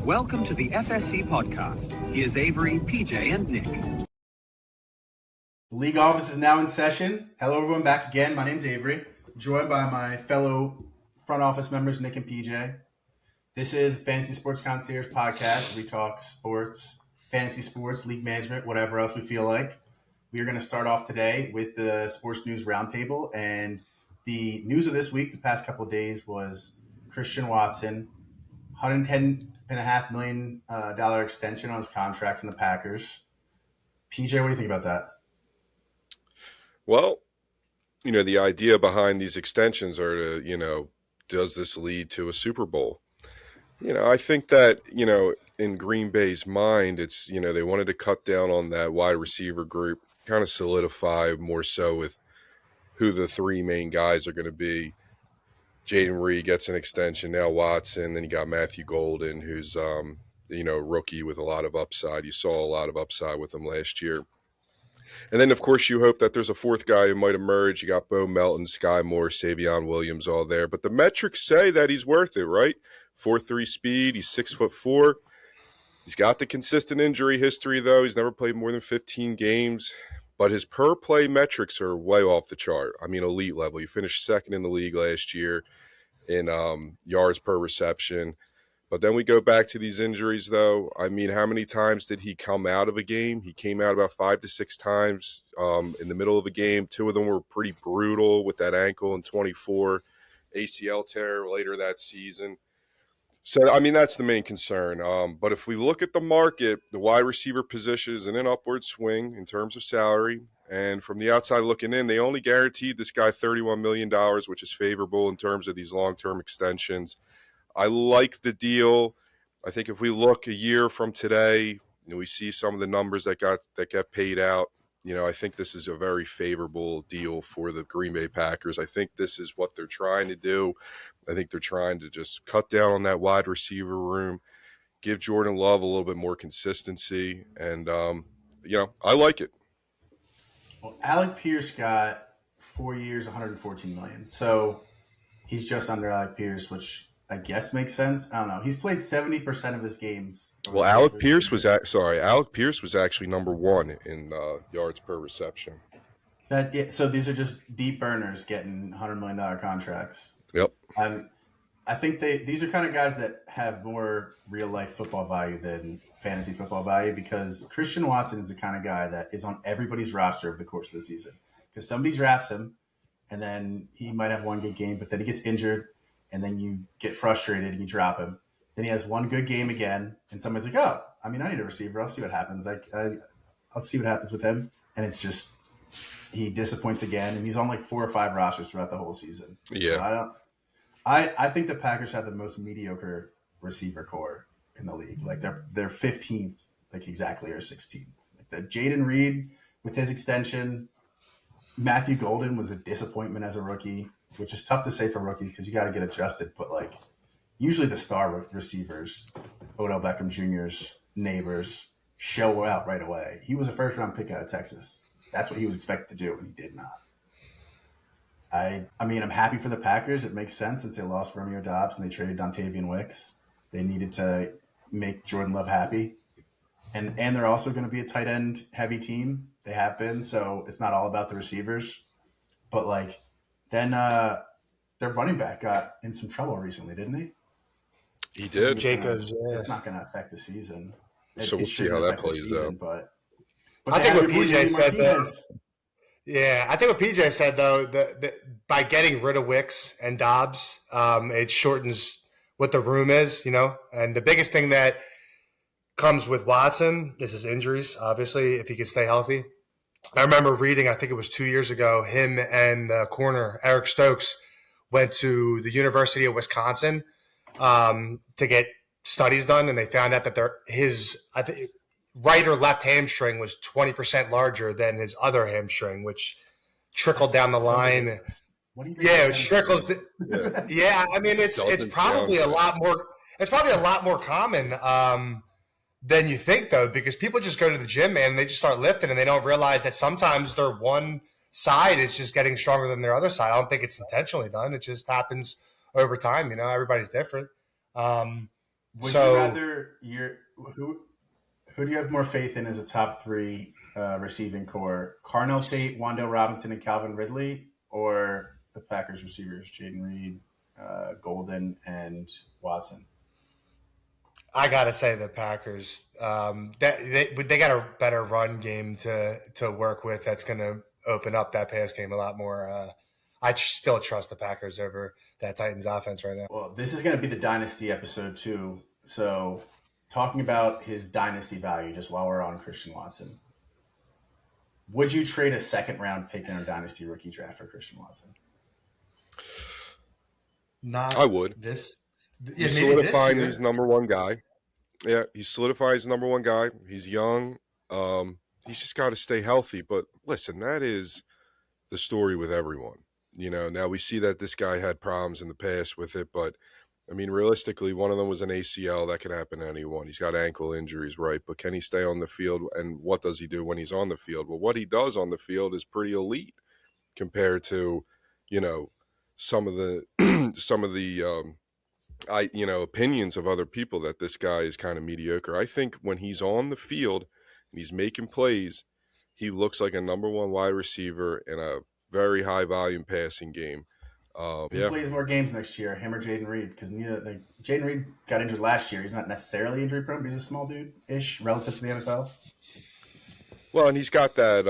Welcome to the FSC podcast. Here's Avery, PJ, and Nick. The league office is now in session. Hello, everyone, back again. My name's Avery, joined by my fellow front office members, Nick and PJ. This is Fantasy Sports Concierge podcast. We talk sports, fantasy sports, league management, whatever else we feel like. We are going to start off today with the Sports News Roundtable. And the news of this week, the past couple of days, was Christian Watson, $110.5 million extension on his contract from the Packers. PJ, what do you think about that? Well, the idea behind these extensions are to, does this lead to a Super Bowl? I think that, in Green Bay's mind, it's, they wanted to cut down on that wide receiver group, kind of solidify more so with who the three main guys are going to be. Jaden Reed gets an extension, now Watson, then you got Matthew Golden, who's, rookie with a lot of upside. You saw a lot of upside with him last year. And then, of course, you hope that there's a fourth guy who might emerge. You got Bo Melton, Sky Moore, Savion Williams all there. But the metrics say that he's worth it, right? 4.3 speed. He's 6'4". He's got the consistent injury history, though. He's never played more than 15 games. But his per-play metrics are way off the chart. I mean, elite level. He finished second in the league last year in yards per reception. But then we go back to these injuries, though. I mean, how many times did he come out of a game? He came out about 5 to 6 times in the middle of a game. 2 of them were pretty brutal with that ankle in 24, ACL tear later that season. So, I mean, that's the main concern. But if we look at the market, the wide receiver position is in an upward swing in terms of salary. And from the outside looking in, they only guaranteed this guy $31 million, which is favorable in terms of these long-term extensions. I like the deal. I think if we look a year from today, we see some of the numbers that got paid out. I think this is a very favorable deal for the Green Bay Packers. I think this is what they're trying to do. I think they're trying to just cut down on that wide receiver room, give Jordan Love a little bit more consistency, and I like it. Well, Alec Pierce got 4 years, $114 million. So he's just under Alec Pierce, which I guess makes sense. I don't know. He's played 70% of his games. Well, Alec Pierce was actually number 1 in yards per reception. So these are just deep burners getting $100 million contracts. Yep. I think these are kind of guys that have more real life football value than fantasy football value, because Christian Watson is the kind of guy that is on everybody's roster over the course of the season, because somebody drafts him and then he might have one good game, but then he gets injured. And then you get frustrated and you drop him. Then he has one good game again, and somebody's like, I need a receiver. I'll see what happens. I'll see what happens with him. And it's just, he disappoints again, and he's on like 4 or 5 rosters throughout the whole season. Yeah. So I think the Packers have the most mediocre receiver core in the league. Like they're 15th, like exactly, or 16th. Like the Jaden Reed with his extension. Matthew Golden was a disappointment as a rookie, which is tough to say for rookies because you got to get adjusted. But like usually the star receivers, Odell Beckham Jr.'s neighbors, show out right away. He was a first-round pick out of Texas. That's what he was expected to do, and he did not. I mean, I'm happy for the Packers. It makes sense since they lost Romeo Doubs and they traded Dontavian Wicks. They needed to make Jordan Love happy. And they're also going to be a tight end heavy team. They have been, so it's not all about the receivers. But like, then their running back got in some trouble recently, didn't he? He did. Jacobs. It's not going to affect the season. So we'll see how that plays out. But I think what PJ said, I think what PJ said, though, that by getting rid of Wicks and Dobbs, it shortens what the room is, And the biggest thing that comes with Watson is his injuries, obviously, if he can stay healthy. I remember reading, I think it was 2 years ago, him and corner Eric Stokes went to the University of Wisconsin to get studies done, and they found out that his right or left hamstring was 20% larger than his other hamstring, which trickled down the line. It trickles. Yeah, I mean it's probably a lot more. It's probably a lot more common than you think, though, because people just go to the gym, man, and they just start lifting, and they don't realize that sometimes their one side is just getting stronger than their other side. I don't think it's intentionally done. It just happens over time. Everybody's different. Would you rather who do you have more faith in as a top three receiving core? Carnell Tate, Wan'Dale Robinson, and Calvin Ridley, or the Packers receivers, Jaden Reed, Golden, and Watson? I gotta say the Packers. They got a better run game to work with. That's going to open up that pass game a lot more. I still trust the Packers over that Titans offense right now. Well, this is going to be the Dynasty episode too. So, talking about his Dynasty value, just while we're on Christian Watson, would you trade a second round pick in a Dynasty rookie draft for Christian Watson? I would. He's solidifying his number one guy. Yeah, he's solidifying his number one guy. He's young. He's just got to stay healthy. But listen, that is the story with everyone. Now we see that this guy had problems in the past with it, but I mean, realistically, one of them was an ACL. That can happen to anyone. He's got ankle injuries, right? But can he stay on the field? And what does he do when he's on the field? Well, what he does on the field is pretty elite compared to, some of the opinions of other people that this guy is kind of mediocre. I think when he's on the field and he's making plays, he looks like a number one wide receiver in a very high volume passing game. Who plays more games next year, him or Jaden Reed? Because Jaden Reed got injured last year. He's not necessarily injury prone, but he's a small dude-ish relative to the NFL. Well, and he's got that,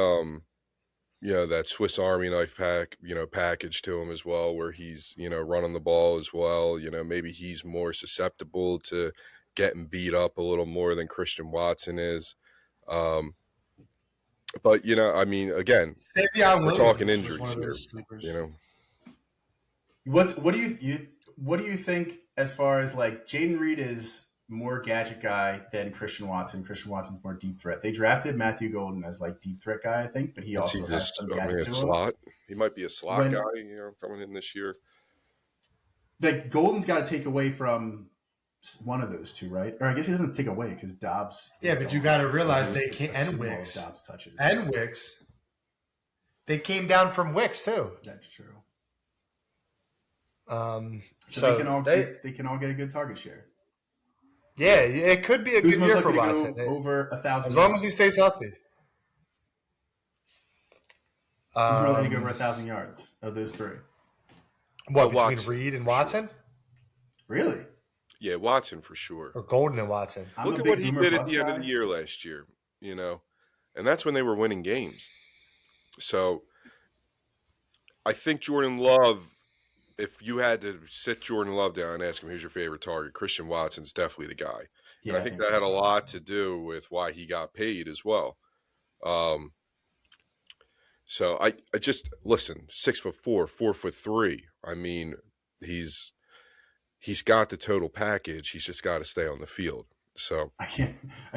that Swiss Army knife package to him as well, where he's, running the ball as well. Maybe he's more susceptible to getting beat up a little more than Christian Watson is. But, again, we're talking injuries here, What do you think as far as like Jaden Reed is more gadget guy than Christian Watson? Christian Watson's more deep threat. They drafted Matthew Golden as like deep threat guy, I think, but he also has some gadget to him. Slot. He might be a slot guy, coming in this year. Like Golden's got to take away from one of those two, right? Or I guess he doesn't take away because Dobbs. Yeah, but you got to realize they can't. And Wicks. Dobbs touches. And Wicks. They came down from Wicks too. That's true. So they can all get a good target share. Yeah, it could be a good year for Watson. Over 1,000, as long as he stays healthy. Who's more likely to go over 1,000 yards of those three? What, between Watson, Reed and Watson? Sure. Really? Yeah, Watson for sure. Or Golden and Watson. Look at what he did at the end of the year last year, and that's when they were winning games. So I think Jordan Love, if you had to sit Jordan Love down and ask him who's your favorite target, Christian Watson's definitely the guy. Yeah, and I think that had a lot to do with why he got paid as well. So I just listen, 6'4", 4'3". I mean, he's got the total package. He's just got to stay on the field. So I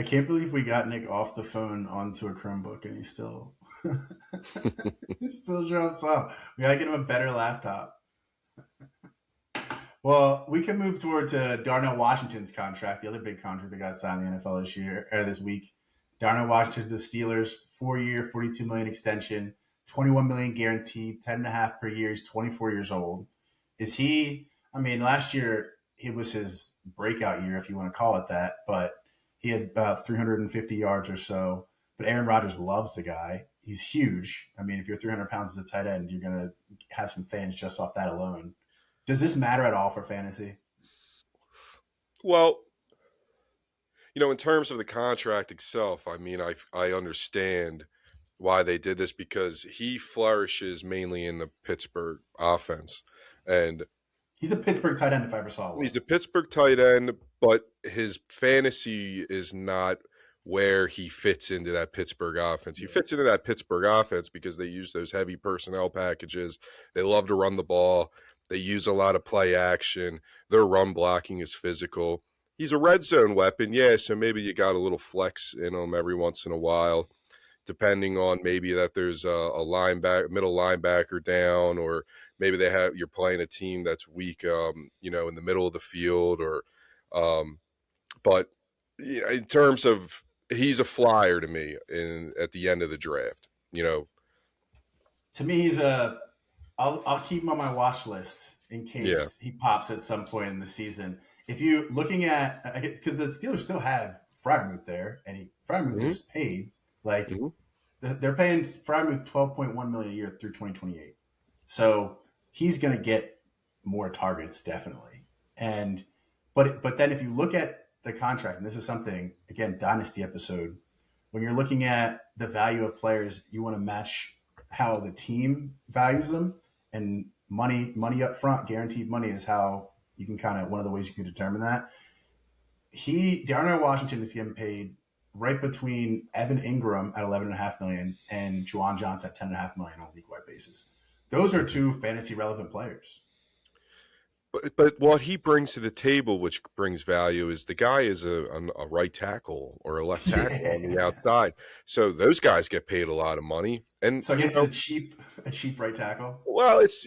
can't believe we got Nick off the phone onto a Chromebook and he still drops off. We gotta get him a better laptop. Well, we can move toward Darnell Washington's contract, the other big contract that got signed in the NFL this week. Darnell Washington to the Steelers, 4-year, $42 million extension, $21 million guaranteed, 10.5 per year. He's 24 years old. Is he? I mean, last year it was his breakout year, if you want to call it that, but he had about 350 yards or so. But Aaron Rodgers loves the guy. He's huge. I mean, if you're 300 pounds as a tight end, you're going to have some fans just off that alone. Does this matter at all for fantasy? Well, in terms of the contract itself, I mean, I understand why they did this because he flourishes mainly in the Pittsburgh offense. And he's a Pittsburgh tight end if I ever saw one. He's a Pittsburgh tight end, but his fantasy is not where he fits into that Pittsburgh offense. He fits into that Pittsburgh offense because they use those heavy personnel packages. They love to run the ball. They use a lot of play action. Their run blocking is physical. He's a red zone weapon, yeah, so maybe you got a little flex in him every once in a while, depending on maybe that there's a middle linebacker down, or maybe you're playing a team that's weak, in the middle of the field, or but in terms of he's a flyer to me at the end of the draft. To me, he's I'll keep him on my watch list in case he pops at some point in the season. if you looking at because the Steelers still have Freiermuth there, and Freiermuth Mhm. is paid like Mhm. they're paying Freiermuth $12.1 million a year through 2028, so he's going to get more targets definitely. And but then if you look at the contract, and this is something again Dynasty episode, when you're looking at the value of players, you want to match how the team values them, and money up front, guaranteed money is how you can kind of one of the ways you can determine that. Darnell Washington is getting paid right between Evan Ingram at $11.5 million and Juwan Johnson at $10.5 million on a league-wide basis. Those are two fantasy relevant players. But what he brings to the table, which brings value, is the guy is a right tackle or a left tackle on the outside. So those guys get paid a lot of money. And So I guess it's a cheap right tackle. well, it's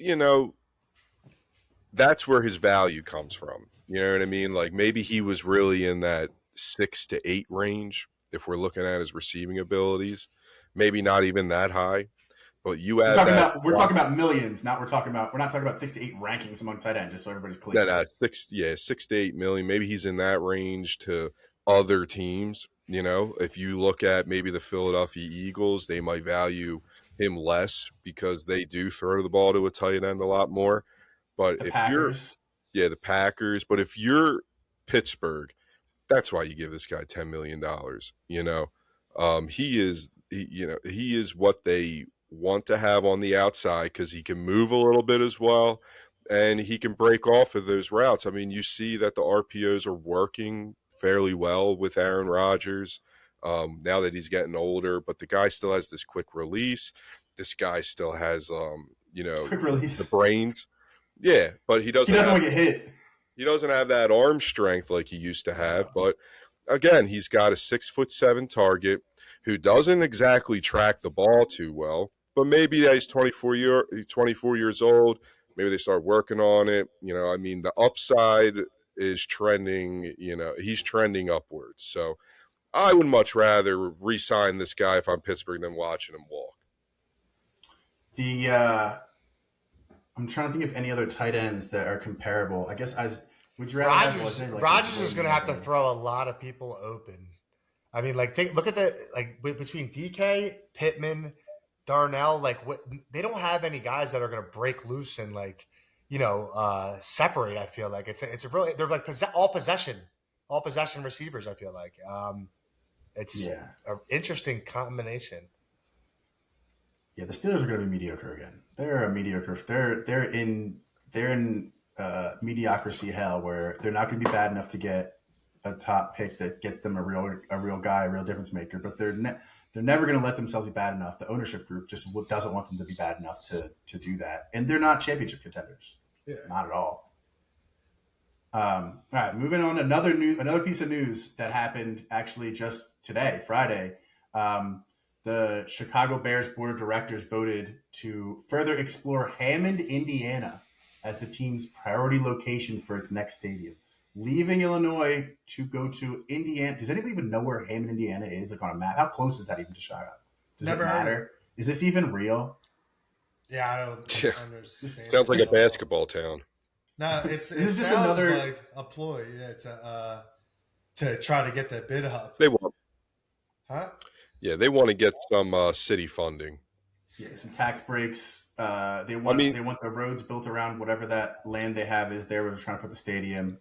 that's where his value comes from. You know what I mean? Like maybe he was really in that 6 to 8 range if we're looking at his receiving abilities. Maybe not even that high. But you add we're talking about millions, we're not talking about 6 to 8 rankings among tight end, just so everybody's clear. That 6 to 8 million. Maybe he's in that range to other teams. If you look at maybe the Philadelphia Eagles, they might value him less because they do throw the ball to a tight end a lot more. But The if Packers. the Packers. But if you're Pittsburgh, that's why you give this guy $10 million. He is what they want to have on the outside because he can move a little bit as well, and he can break off of those routes. I mean, you see that the RPOs are working fairly well with Aaron Rodgers now that he's getting older, but the guy still has this quick release. This guy still has, Quick release. the brains. Yeah, but he doesn't want to get hit. He doesn't have that arm strength like he used to have. But again, he's got a 6'7" target who doesn't exactly track the ball too well. But maybe he's 24 years old. Maybe they start working on it. The upside is trending. He's trending upwards. So I would much rather re-sign this guy if I'm Pittsburgh than watching him walk. I'm trying to think of any other tight ends that are comparable. I guess Rodgers is going to have to throw a lot of people open. I mean, look at between DK, Pittman, Darnell. They don't have any guys that are going to break loose and separate. I feel like it's a really they're like all possession receivers. I feel like it's an interesting combination. Yeah, the Steelers are going to be mediocre again. They're a mediocre. They're in mediocrity hell where they're not going to be bad enough to get a top pick that gets them a real guy, a real difference maker. But they're never going to let themselves be bad enough. The ownership group just doesn't want them to be bad enough to do that, and they're not championship contenders. Yeah. Not at all. All right, moving on. Another piece of news that happened actually just today, Friday. The Chicago Bears board of directors voted to further explore Hammond, Indiana, as the team's priority location for its next stadium, leaving Illinois to go to Indiana. Does anybody even know where Hammond, Indiana is, on a map? How close is that even to Chicago? Does it matter? Is this even real? Yeah, I don't understand. Sounds like a basketball town. No, it sounds just another like a ploy, to try to get that bid up. They want, huh? Yeah, they want to get some city funding. Yeah, some tax breaks. They want the roads built around whatever that land they have is there. We're trying to put the stadium.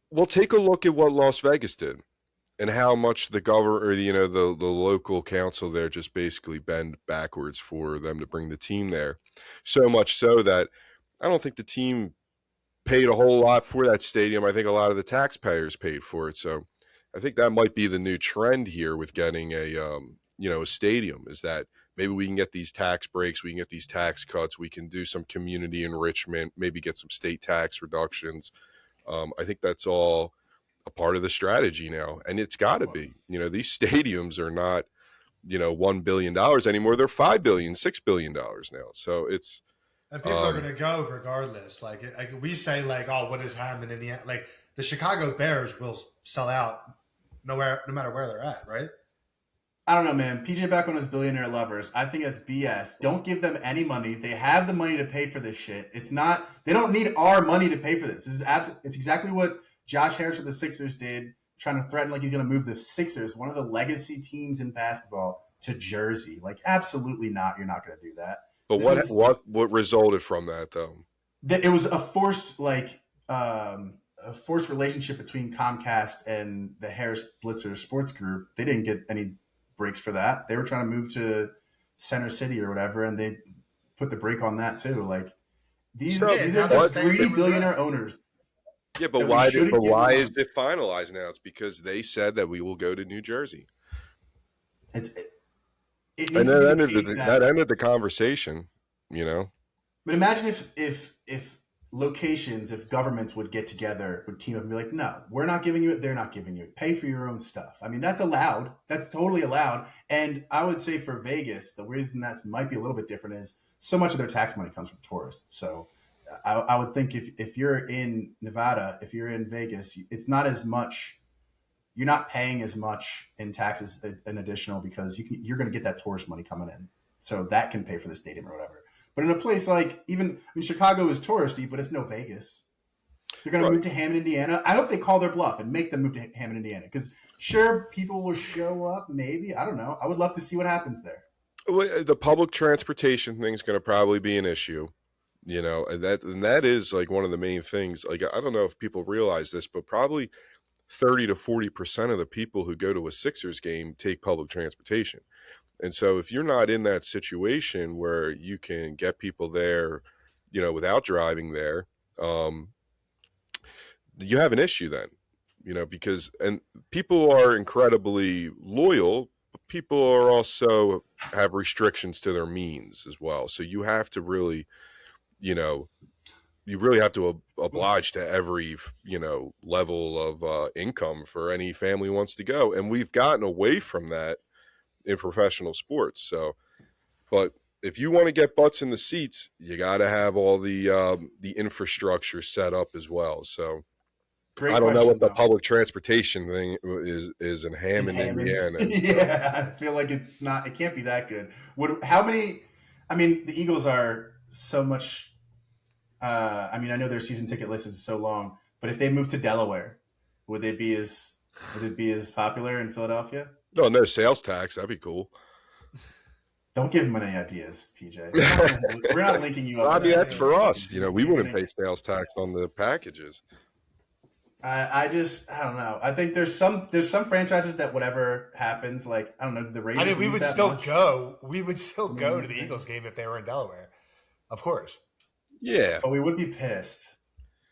Well, take a look at what Las Vegas did and how much the governor or the local council there just basically bent backwards for them to bring the team there. So much so that I don't think the team paid a whole lot for that stadium. I think a lot of the taxpayers paid for it. So I think that might be the new trend here with getting a stadium, is that maybe we can get these tax breaks, we can get these tax cuts, we can do some community enrichment, maybe get some state tax reductions. I think that's all a part of the strategy now, and it's got to be. These stadiums are not, $1 billion anymore. They're $5 billion, $6 billion now. So it's. And people are going to go regardless. Like we say, what is Hammond, Indiana? Like the Chicago Bears will sell out no matter where they're at, right? I don't know, man. PJ back on his billionaire lovers. I think that's BS. Don't give them any money. They have the money to pay for this shit. It's not. They don't need our money to pay for this. This is it's exactly what Josh Harris of the Sixers did, trying to threaten like he's going to move the Sixers, one of the legacy teams in basketball, to Jersey. Like, absolutely not. You're not going to do that. But what resulted from that though? It was a forced a forced relationship between Comcast and the Harris Blitzer Sports Group. They didn't get any breaks for that. They were trying to move to Center City or whatever, and they put the break on that too. Like these are just greedy billionaire owners. Yeah, but why is it finalized now? It's because they said that we will go to New Jersey. It and that ended the conversation, you know. But imagine if locations, if governments would get together, would team up and be like, no, we're not giving you it, they're not giving you it. Pay for your own stuff. I mean, that's allowed. That's totally allowed. And I would say for Vegas, the reason that might be a little bit different is so much of their tax money comes from tourists. So I would think if you're in Nevada, if you're in Vegas, it's not as much, you're not paying as much in taxes an additional because you're going to get that tourist money coming in. So that can pay for the stadium or whatever. But in a place like Chicago is touristy, but it's no Vegas. They're going to move to Hammond, Indiana. I hope they call their bluff and make them move to Hammond, Indiana. Because sure, people will show up. Maybe. I don't know. I would love to see what happens there. Well, the public transportation thing is going to probably be an issue, you know, and that is like one of the main things. Like, I don't know if people realize this, but probably 30 to 40% of the people who go to a Sixers game take public transportation. And so if you're not in that situation where you can get people there, you know, without driving there, you have an issue then, you know, because people are incredibly loyal, but people are also have restrictions to their means as well. So you have to really, you know, have to oblige to every, you know, level of income for any family who wants to go. And we've gotten away from that in professional sports. So, but if you want to get butts in the seats, you got to have all the infrastructure set up as well. So I don't know what the public transportation thing is in Hammond, Indiana. Yeah, I feel like it can't be that good. The Eagles are so much, I know their season ticket list is so long, but if they moved to Delaware, would it be as popular in Philadelphia? No sales tax. That'd be cool. Don't give them any ideas, PJ. We're not linking you up. That's for us. You know, we wouldn't pay sales tax on the packages. I don't know. I think there's some franchises that whatever happens, like, I don't know, the Raiders. We would still go. We would still go to the Eagles game if they were in Delaware, of course. Yeah, but we would be pissed.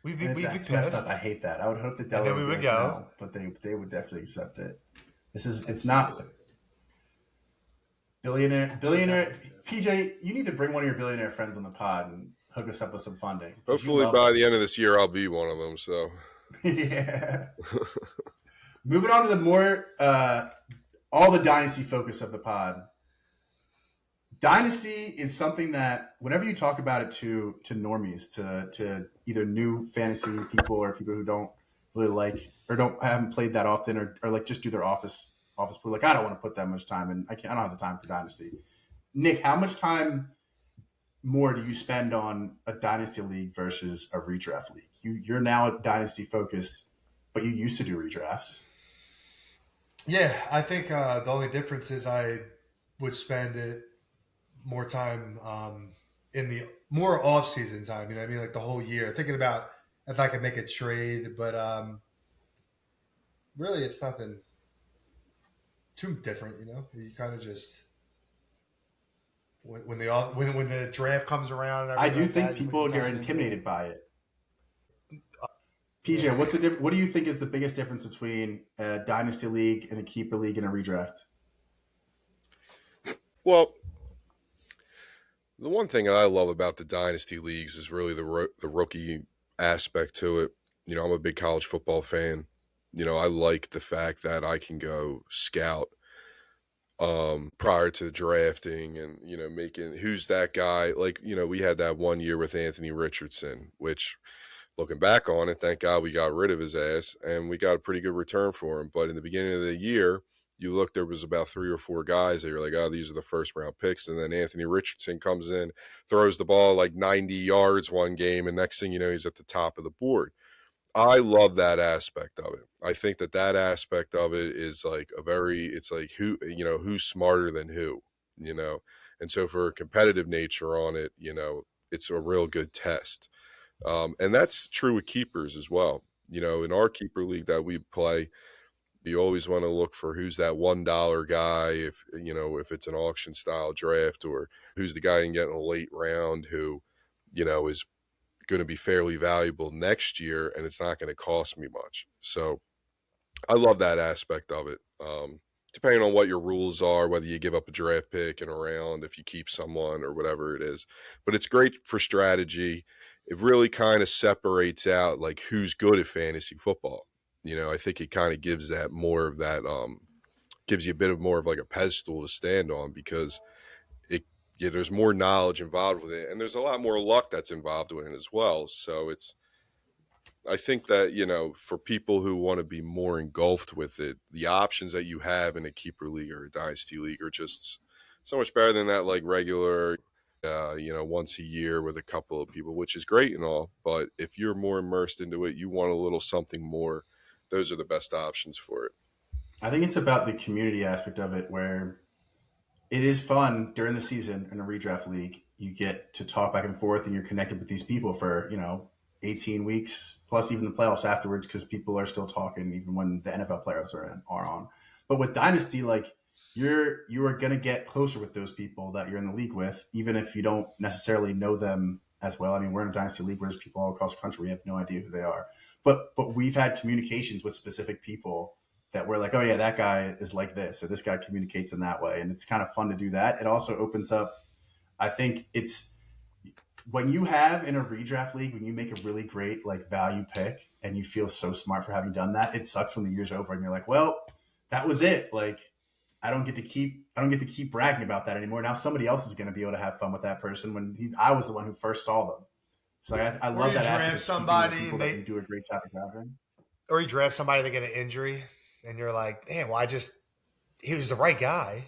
We'd be pissed. Messed up. I hate that. I would hope that Delaware would go, no, but they would definitely accept it. It's not billionaire PJ. You need to bring one of your billionaire friends on the pod and hook us up with some funding. Hopefully by the end of this year, I'll be one of them. So yeah. Moving on to the more all the Dynasty focus of the pod. Dynasty is something that whenever you talk about it to normies, to either new fantasy people or people who don't really like or haven't played that often or like just do their office pool, like I don't want to put that much time and I don't have the time for Dynasty. Nick, how much time more do you spend on a Dynasty league versus a redraft league? You're now at Dynasty focused, but you used to do redrafts. Yeah, I think the only difference is I would spend it more time in the more off-season time, you know what I mean? Like the whole year, thinking about if I could make a trade, but really it's nothing too different, you know? You kind of just when the draft comes around. And I do think people get intimidated by it. PJ, what do you think is the biggest difference between a Dynasty league and a keeper league and a redraft? Well, the one thing I love about the Dynasty leagues is really the rookie aspect to it. You know, I'm a big college football fan. You know, I like the fact that I can go scout prior to drafting and, you know, making who's that guy. Like, you know, we had that one year with Anthony Richardson, which looking back on it, thank God we got rid of his ass and we got a pretty good return for him. But in the beginning of the year, you look, there was about 3 or 4 guys that you're like, oh, these are the first round picks. And then Anthony Richardson comes in, throws the ball like 90 yards one game, and next thing you know, he's at the top of the board. I love that aspect of it. I think that aspect of it is like it's like who's smarter than who, and so for a competitive nature on it, it's a real good test. And that's true with keepers as well. In our keeper league that we play, you always want to look for who's that $1 guy, if it's an auction style draft, or who's the guy you can get in a late round who, is going to be fairly valuable next year, and it's not going to cost me much. So I love that aspect of it. Depending on what your rules are, whether you give up a draft pick in a round, if you keep someone or whatever it is, but it's great for strategy. It really kind of separates out like who's good at fantasy football. I think it kind of gives that more of that, gives you a bit of more of like a pedestal to stand on, because there's more knowledge involved with it, and there's a lot more luck that's involved with it as well. So I think that, for people who want to be more engulfed with it, the options that you have in a keeper league or a dynasty league are just so much better than that, like regular, once a year with a couple of people, which is great and all. But if you're more immersed into it, you want a little something more, those are the best options for it. I think it's about the community aspect of it, where it is fun during the season in a redraft league. You get to talk back and forth, and you're connected with these people for, 18 weeks, plus even the playoffs afterwards, because people are still talking even when the NFL playoffs are on. But with Dynasty, like, you are going to get closer with those people that you're in the league with, even if you don't necessarily know them as well. I mean, we're in a Dynasty league where there's people all across the country. We have no idea who they are. But we've had communications with specific people that we're like, oh yeah, that guy is like this, or this guy communicates in that way. And it's kind of fun to do that. It also opens up, I think it's, when you have in a redraft league, when you make a really great like value pick and you feel so smart for having done that, it sucks when the year's over and you're like, well, that was it. Like, I don't get to keep bragging about that anymore. Now somebody else is going to be able to have fun with that person when I was the one who first saw them. So I love that aspect of somebody that you do a great job of drafting. Or you draft somebody that get an injury and you're like, damn, well, he was the right guy,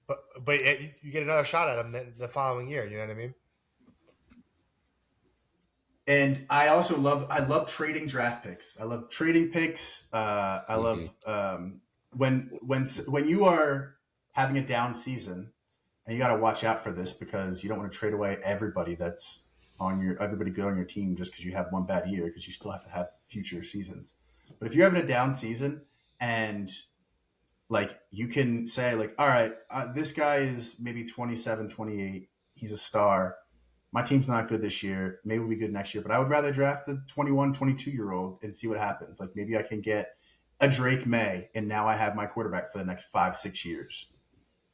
but you get another shot at him the following year. You know what I mean? And I also love trading draft picks. I love trading picks. I love when you are having a down season, and you got to watch out for this, because you don't want to trade away everybody that's everybody good on your team just because you have one bad year, because you still have to have future seasons. But if you're having a down season, and like you can say like, all right, this guy is maybe 27, 28. He's a star. My team's not good this year. Maybe we'll be good next year, but I would rather draft the 21, 22-year-old and see what happens. Like maybe I can get a Drake May, and now I have my quarterback for the next 5-6 years.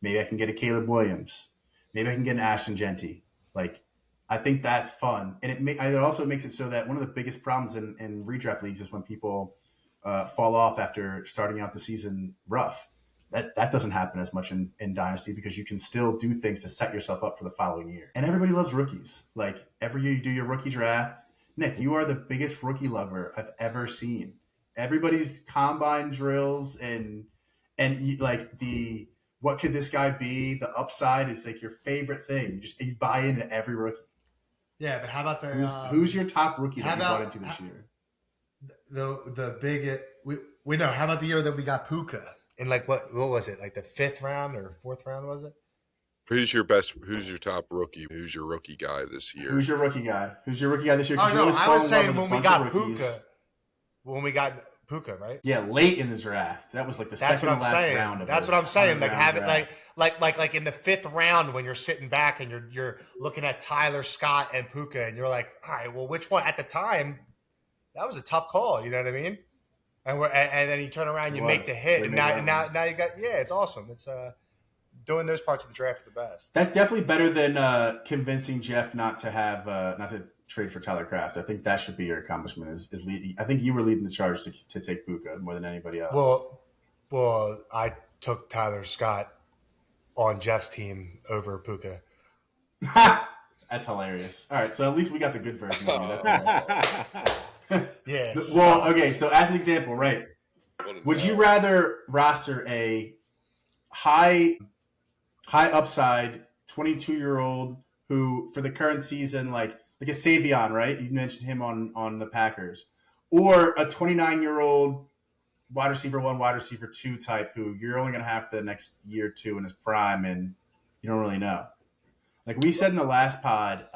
Maybe I can get a Caleb Williams. Maybe I can get an Ashton Genty. Like, I think that's fun. And it also makes it so that one of the biggest problems in redraft leagues is when people fall off after starting out the season rough. That doesn't happen as much in Dynasty, because you can still do things to set yourself up for the following year. And everybody loves rookies. Like, every year you do your rookie draft. Nick, you are the biggest rookie lover I've ever seen. Everybody's combine drills and like what could this guy be? The upside is like your favorite thing. You buy into every rookie. Yeah, but how about who's your top rookie that you bought into this year? The big we know. How about the year that we got Puka? In like what was it, like the 5th round or 4th round, was it? Who's your top rookie? Who's your rookie guy this year? Who's your rookie guy this year? Oh no, I was saying when we got Puka, right? Yeah, late in the draft. That was like the second to last round. That's what I'm saying. Like have it like in the 5th round when you're sitting back and you're looking at Tyler Scott and Puka, and you're like, all right, well, which one? At the time, that was a tough call. You know what I mean? And then you turn around, you make the hit, and now you got it's awesome. It's doing those parts of the draft are the best. That's definitely better than convincing Jeff not to trade for Tyler Kraft. I think that should be your accomplishment. Is lead. I think you were leading the charge to take Puka more than anybody else. Well, I took Tyler Scott on Jeff's team over Puka. That's hilarious. All right, so at least we got the good version of you. That's nice. Yeah. Well, okay. So as an example, right? Would you rather roster a high upside 22-year-old who for the current season like a Savion, right? You mentioned him on the Packers, or a 29-year-old wide receiver 1, wide receiver 2 type who you're only going to have for the next year or two in his prime, and you don't really know. Like we said in the last pod,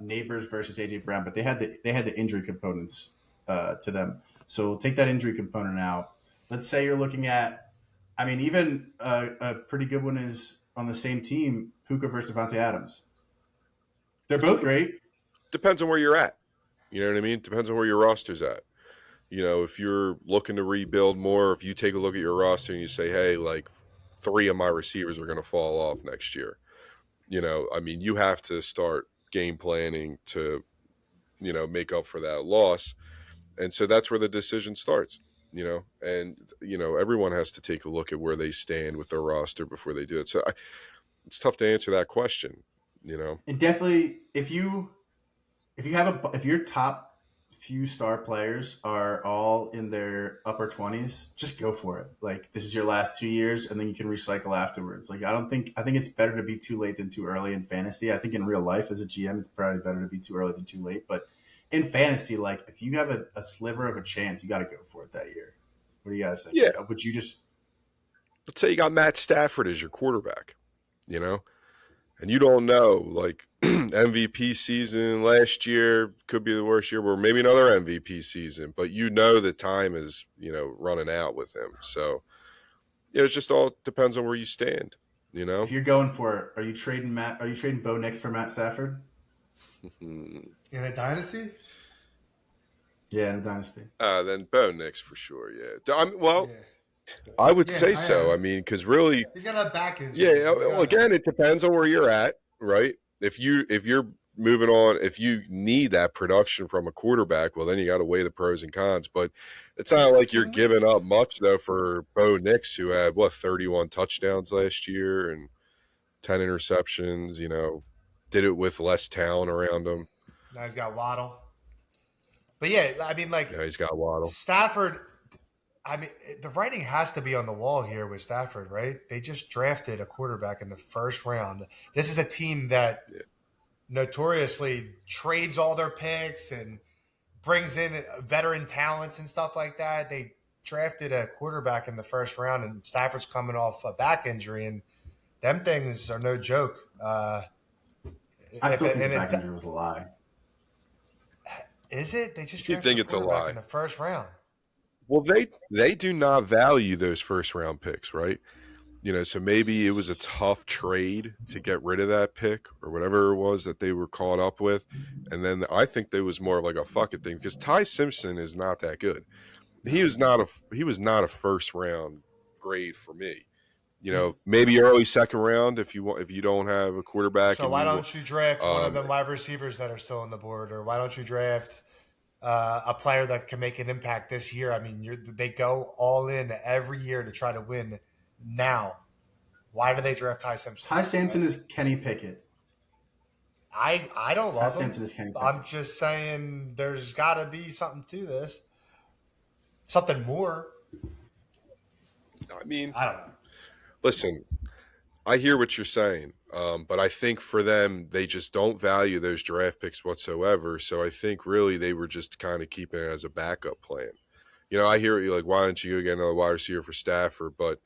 Neighbors versus AJ Brown, but they had the injury components to them. So take that injury component out. Let's say you're looking at, I mean, even a pretty good one is on the same team, Puka versus Devontae Adams. They're both great. Depends on where you're at. You know what I mean? Depends on where your roster's at. You know, if you're looking to rebuild more, if you take a look at your roster and you say, hey, like 3 of my receivers are going to fall off next year. You know, I mean, you have to start game planning to, you know, make up for that loss. And so that's where the decision starts, you know, and, you know, everyone has to take a look at where they stand with their roster before they do it. So it's tough to answer that question, you know. And definitely if your top few star players are all in their upper 20s, just go for it. Like this is your last 2 years and then you can recycle afterwards. Like I think it's better to be too late than too early in fantasy. I think in real life as a GM, it's probably better to be too early than too late. But in fantasy, like if you have a sliver of a chance, you got to go for it that year. What do you guys think? Yeah. Would you just... Let's say you got Matt Stafford as your quarterback, you know, and you don't know, like MVP season last year could be the worst year, or maybe another MVP season, but you know the time is, you know, running out with him. So it just all depends on where you stand, you know. If you're going for it, are you trading Bo Nix for Matt Stafford? In a dynasty? Yeah, in a dynasty. Then Bo Nix for sure, yeah. I would say so. I mean, because really, he's got a back injury. Yeah. Well, again, it depends on where you're at, right? If you're moving on, if you need that production from a quarterback, well, then you got to weigh the pros and cons. But it's not like you're giving up much though for Bo Nix, who had 31 touchdowns last year and 10 interceptions. You know, did it with less talent around him. Now he's got Waddle. But yeah, I mean, like he's got Waddle. Stafford. I mean, the writing has to be on the wall here with Stafford, right? They just drafted a quarterback in the first round. This is a team that notoriously trades all their picks and brings in veteran talents and stuff like that. They drafted a quarterback in the first round, and Stafford's coming off a back injury, and them things are no joke. I still think the back injury was a lie. Is it? They just drafted think it's a lie in the first round. Well, they do not value those first round picks, right? You know, so maybe it was a tough trade to get rid of that pick or whatever it was that they were caught up with. And then I think there was more of like a fuck it thing because Ty Simpson is not that good. He was not a first round grade for me. You know, maybe early second round if you don't have a quarterback. So why don't you draft one of the wide receivers that are still on the board, or why don't you draft a player that can make an impact this year? I mean, they go all in every year to try to win. Now, why do they draft Ty Simpson? Ty Simpson is Kenny Pickett. I don't love him. Simpson is Kenny Pickett. I'm just saying there's got to be something to this, something more. I mean, I don't know. Listen, I hear what you're saying, but I think for them, they just don't value those draft picks whatsoever. So I think really they were just kind of keeping it as a backup plan. You know, I hear you like, why don't you go get another wide receiver for Stafford? But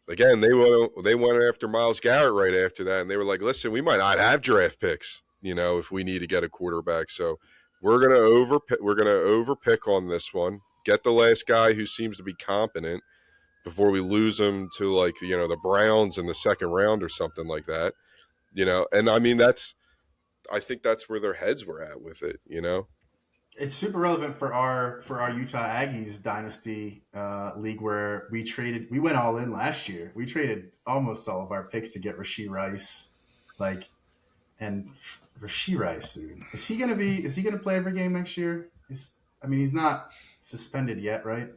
again, they went after Myles Garrett right after that, and they were like, listen, we might not have draft picks, you know, if we need to get a quarterback. So we're gonna overpick on this one, get the last guy who seems to be competent before we lose him to like, you know, the Browns in the second round or something like that, you know. And I mean, I think that's where their heads were at with it, you know. It's super relevant for our Utah Aggies dynasty league where we went all in last year. We traded almost all of our picks to get Rashee Rice, and Rashee Rice, dude, is he gonna play every game next year? He's not suspended yet, right?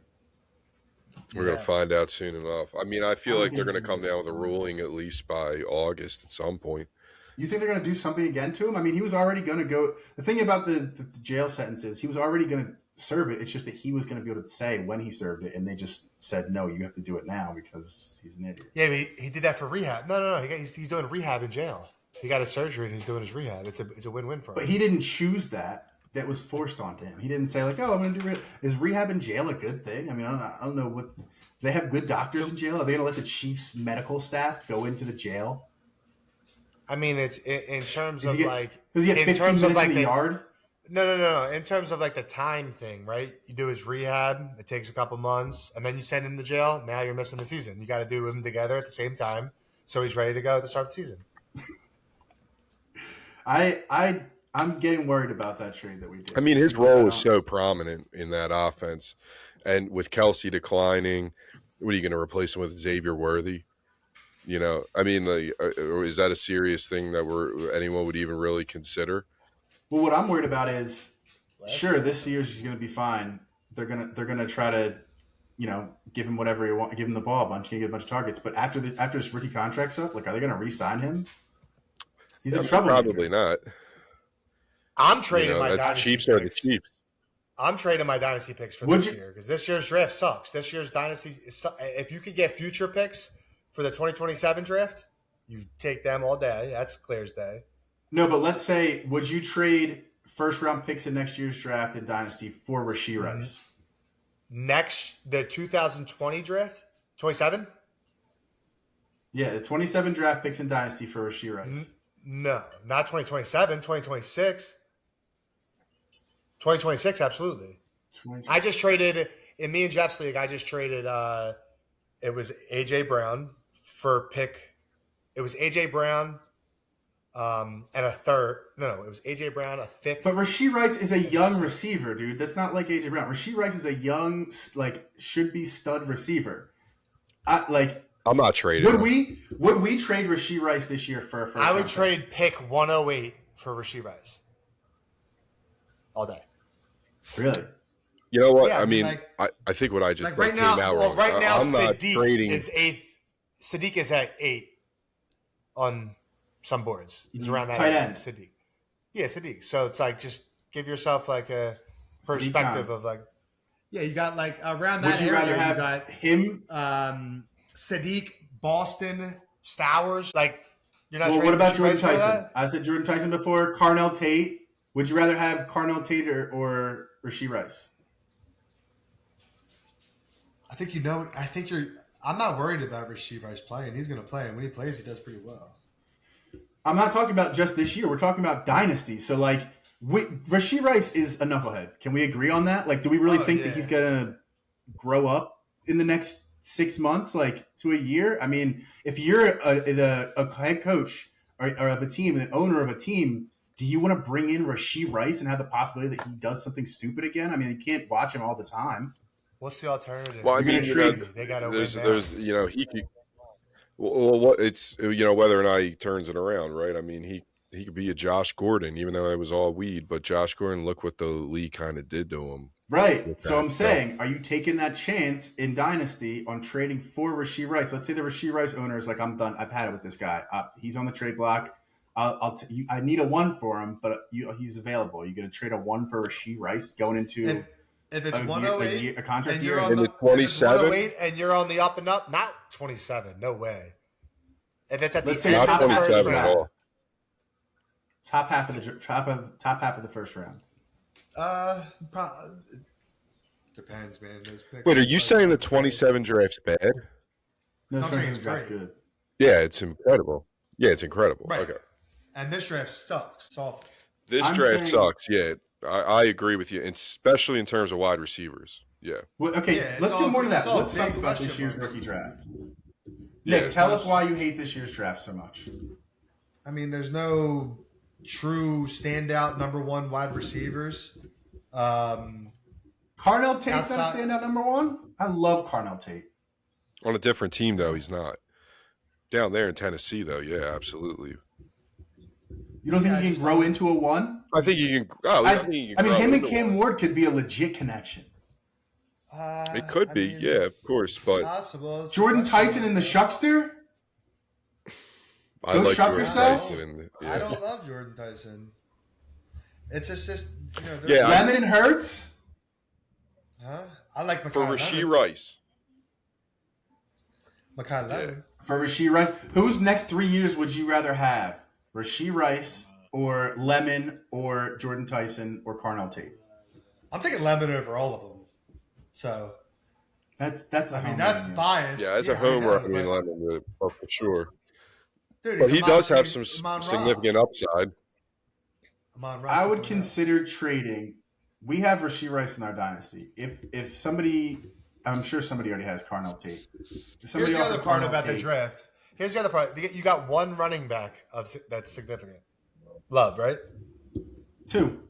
We're going to find out soon enough. I mean, I feel like they're going to come down with a ruling at least by August at some point. You think they're going to do something again to him? I mean, he was already going to go. The thing about the jail sentences, he was already going to serve it. It's just that he was going to be able to say when he served it, and they just said, no, you have to do it now because he's an idiot. Yeah, but he did that for rehab. No. He's doing rehab in jail. He got a surgery and he's doing his rehab. It's a win-win for him. But he didn't choose that. That was forced onto him. He didn't say like, oh, I'm going to do rehab. Is rehab in jail a good thing? I mean, I don't know what they have good doctors in jail. Are they going to let the Chiefs medical staff go into the jail? I mean, it's in terms of does he get 15 minutes in the yard? No. In terms of like the time thing, right? You do his rehab. It takes a couple months, and then you send him to jail. Now you're missing the season. You got to do them together at the same time, so he's ready to go at the start of the season. I'm getting worried about that trade that we did. I mean, his role is so prominent in that offense, and with Kelsey declining, what are you going to replace him with? Xavier Worthy? You know, I mean, is that a serious thing that anyone would even really consider? Well, what I'm worried about is, sure, this year's just going to be fine. They're gonna try to, give him whatever you want, give him the ball a bunch, get a bunch of targets. But after his rookie contract's up, like, are they going to re-sign him? He's in trouble. Probably not. I'm trading my dynasty Chiefs picks. are the Chiefs. I'm trading my dynasty picks for this year because this year's draft sucks. This year's dynasty, if you could get future picks for the 2027 draft, you take them all day. That's clear as day. No, but let's say, would you trade first-round picks in next year's draft in Dynasty for Rashee Rice? The 2020 draft? 27? Yeah, the 27 draft picks in Dynasty for Rashee Rice. No, not 2027, 2026. 2026, absolutely. I just traded, in me and Jeff's league, it was A.J. Brown for pick. It was A.J. Brown and a third. No, it was A.J. Brown, a fifth. But Rashee Rice is a young receiver, dude. That's not like A.J. Brown. Rashee Rice is a young, should-be stud receiver. I'm not trading. Would we trade Rashee Rice this year for a first? I would trade pick 108 for Rashee Rice all day. Really? You know what? Yeah, I mean, I think what I just right came now. out Well, wrong. right now, I'm not trading. Sadiq is at 8 on some boards. He's around that tight end. Sadiq. Yeah, Sadiq. So it's like just give yourself like a perspective of like. Yeah, you got like around that Would you area. rather have you got him? Sadiq, Boston, Stowers. Like you're not. Well, what about Jordan Tyson? Tyson? I said Jordan Tyson before. Carnell Tate. Would you rather have Carnell Tate or Rashee Rice? I think you're. I'm not worried about Rashee Rice playing. He's going to play, and when he plays, he does pretty well. I'm not talking about just this year. We're talking about Dynasty. So, Rashee Rice is a knucklehead. Can we agree on that? Do we really think that he's going to grow up in the next 6 months, to a year? I mean, if you're a head coach or of a team, an owner of a team, do you want to bring in Rashee Rice and have the possibility that he does something stupid again? I mean, you can't watch him all the time. What's the alternative? Well, I mean, they got to win. There's he could. Well, what it's whether or not he turns it around, right? I mean, he could be a Josh Gordon, even though it was all weed. But Josh Gordon, look what the league kind of did to him. Right. So I'm saying, are you taking that chance in Dynasty on trading for Rashee Rice? Let's say the Rashee Rice owner is like, I'm done. I've had it with this guy. He's on the trade block. I need a 1 for him, but he's available. You're going to trade a 1 for Rashee Rice going into if it's 108, a contract year, in the 27, and you're on the up and up, not 27. No way. If it's at let's the say end top of the half first of round, top half of the first round. Depends, man. Those picks. Wait, are you saying the 27 draft's bad? No, I'm saying the it's draft's great. good. Yeah, it's incredible. Yeah, it's incredible. Right. Okay. And this draft sucks. It's awful. This I'm draft saying- sucks. Yeah, I agree with you, especially in terms of wide receivers. Yeah. Well, okay, Yeah, let's it's get all- more to that. it's all What big sucks about question this year's marks. rookie draft? Yeah, Nick, tell us because- why you hate this year's draft so much. I mean, there's no true standout number 1 wide receivers. Carnell Tate's not a Outside- standout number 1? I love Carnell Tate. On a different team, though, he's not. Down there in Tennessee, though, yeah, absolutely. You don't think he can grow into a 1? I think you can. Oh, I think you I can mean, grow him and into Cam one. Ward could be a legit connection. It could I be, mean, yeah, of course, but possible. It's Jordan possible. Tyson and the Shuckster? I Go like shop Jordan yourself. Tyson. And, I yeah. don't love Jordan Tyson. It's just Yeah, Lemon and Hurts? Huh? I like For Makai Rashee Lemon. Rice. Makai Lemon. For Rashee Rice, whose next 3 years would you rather have? Rashee Rice or Lemon or Jordan Tyson or Carnell Tate? I'm taking Lemon over all of them. So That's I mean that's biased. Yeah, as a I homer, know, I mean, but- Lemon for sure. Dude, But he's he Amon does have Steve- some Amon Ra. significant upside. Amon Ra I would 2.0. consider trading. We have Rashee Rice in our dynasty. If somebody, I'm sure somebody already has Carnell Tate. If somebody Here's the other offered part Carnell about the Tate- draft. Here's the other part. You got one running back that's significant. Love, right? Two.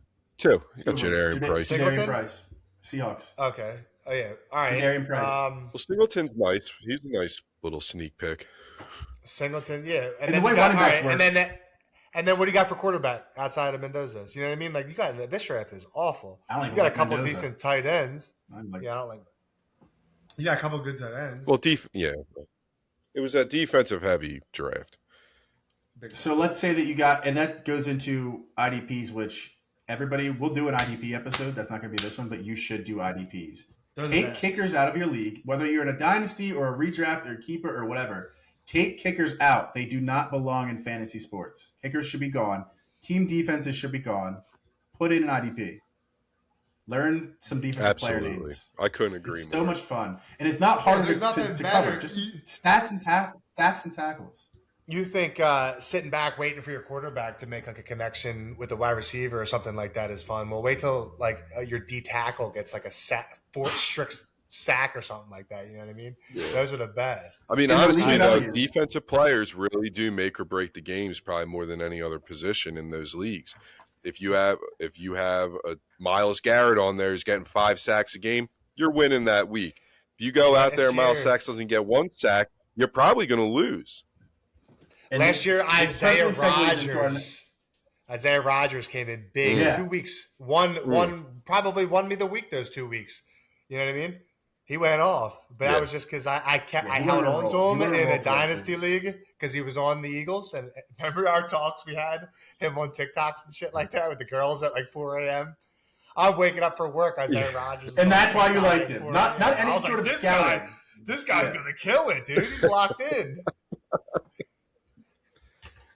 You got Jadarian Price. Singleton? Jadarian Price. Seahawks. Okay. Oh yeah. All right. Jadarian Price. Well, Singleton's nice. He's a nice little sneak pick. Singleton, yeah. And the way running backs work. And then what do you got for quarterback outside of Mendoza's? You know what I mean? Like you got this draft is awful. I don't You even got like a couple Mendoza. decent tight ends. I'm like, Yeah, I don't like. You got a couple good tight ends. Well, yeah. It was a defensive heavy draft. so let's say that you got, and that goes into IDPs, which everybody will do an IDP episode. That's not going to be this one, but you should do IDPs. They're the Take best. kickers out of your league, whether you're in a dynasty or a redraft or a keeper or whatever. Take kickers out. They do not belong in fantasy sports. Kickers should be gone. Team defenses should be gone. Put in an IDP. Learn some defensive player Absolutely. names. I couldn't agree It's more. so much fun, and it's not hard there's to nothing cover. better. Just stats and tackles. You think sitting back waiting for your quarterback to make like a connection with the wide receiver or something like that is fun. Well, wait till like your D tackle gets like a strict sack or something like that. You know what I mean? Yeah. Those are the best. I mean, And the honestly, league though, values. defensive players really do make or break the games probably more than any other position in those leagues. If you have a Myles Garrett on there who's getting 5 sacks a game, you're winning that week. If you go out there and Miles Sacks doesn't get 1 sack, you're probably going to lose. And Last year, this perfectly segues into our- Isaiah Rogers came in big. Yeah. 2 weeks. One probably won me the week those 2 weeks. You know what I mean? He went off, but Yeah. that was just because I he held went on on a to roll. him He went on a in roll a for dynasty us. league because he was on the Eagles. And remember our talks we had him on TikToks and shit like that with the girls at like 4 a.m. I'm waking up for work. Isaiah Rogers, And that's why you at liked him. 4 Not a.m. any I was sort of this scouting. This guy's Yeah. gonna kill it, dude. He's locked in.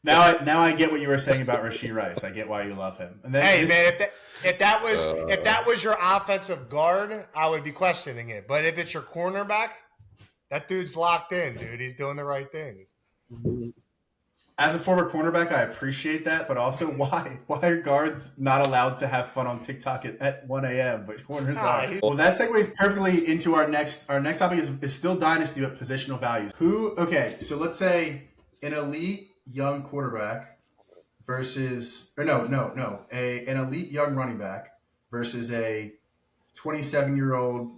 Now I get what you were saying about Rashee Rice. I get why you love him. And then Hey this- man, if that was your offensive guard, I would be questioning it. But if it's your cornerback, that dude's locked in, dude. He's doing the right things. as a former cornerback, I appreciate that, but also why are guards not allowed to have fun on TikTok at 1 a.m. but corners are? Well, that segues perfectly into our next topic is still dynasty but positional values. So let's say an elite young quarterback versus an elite young running back versus a 27-year-old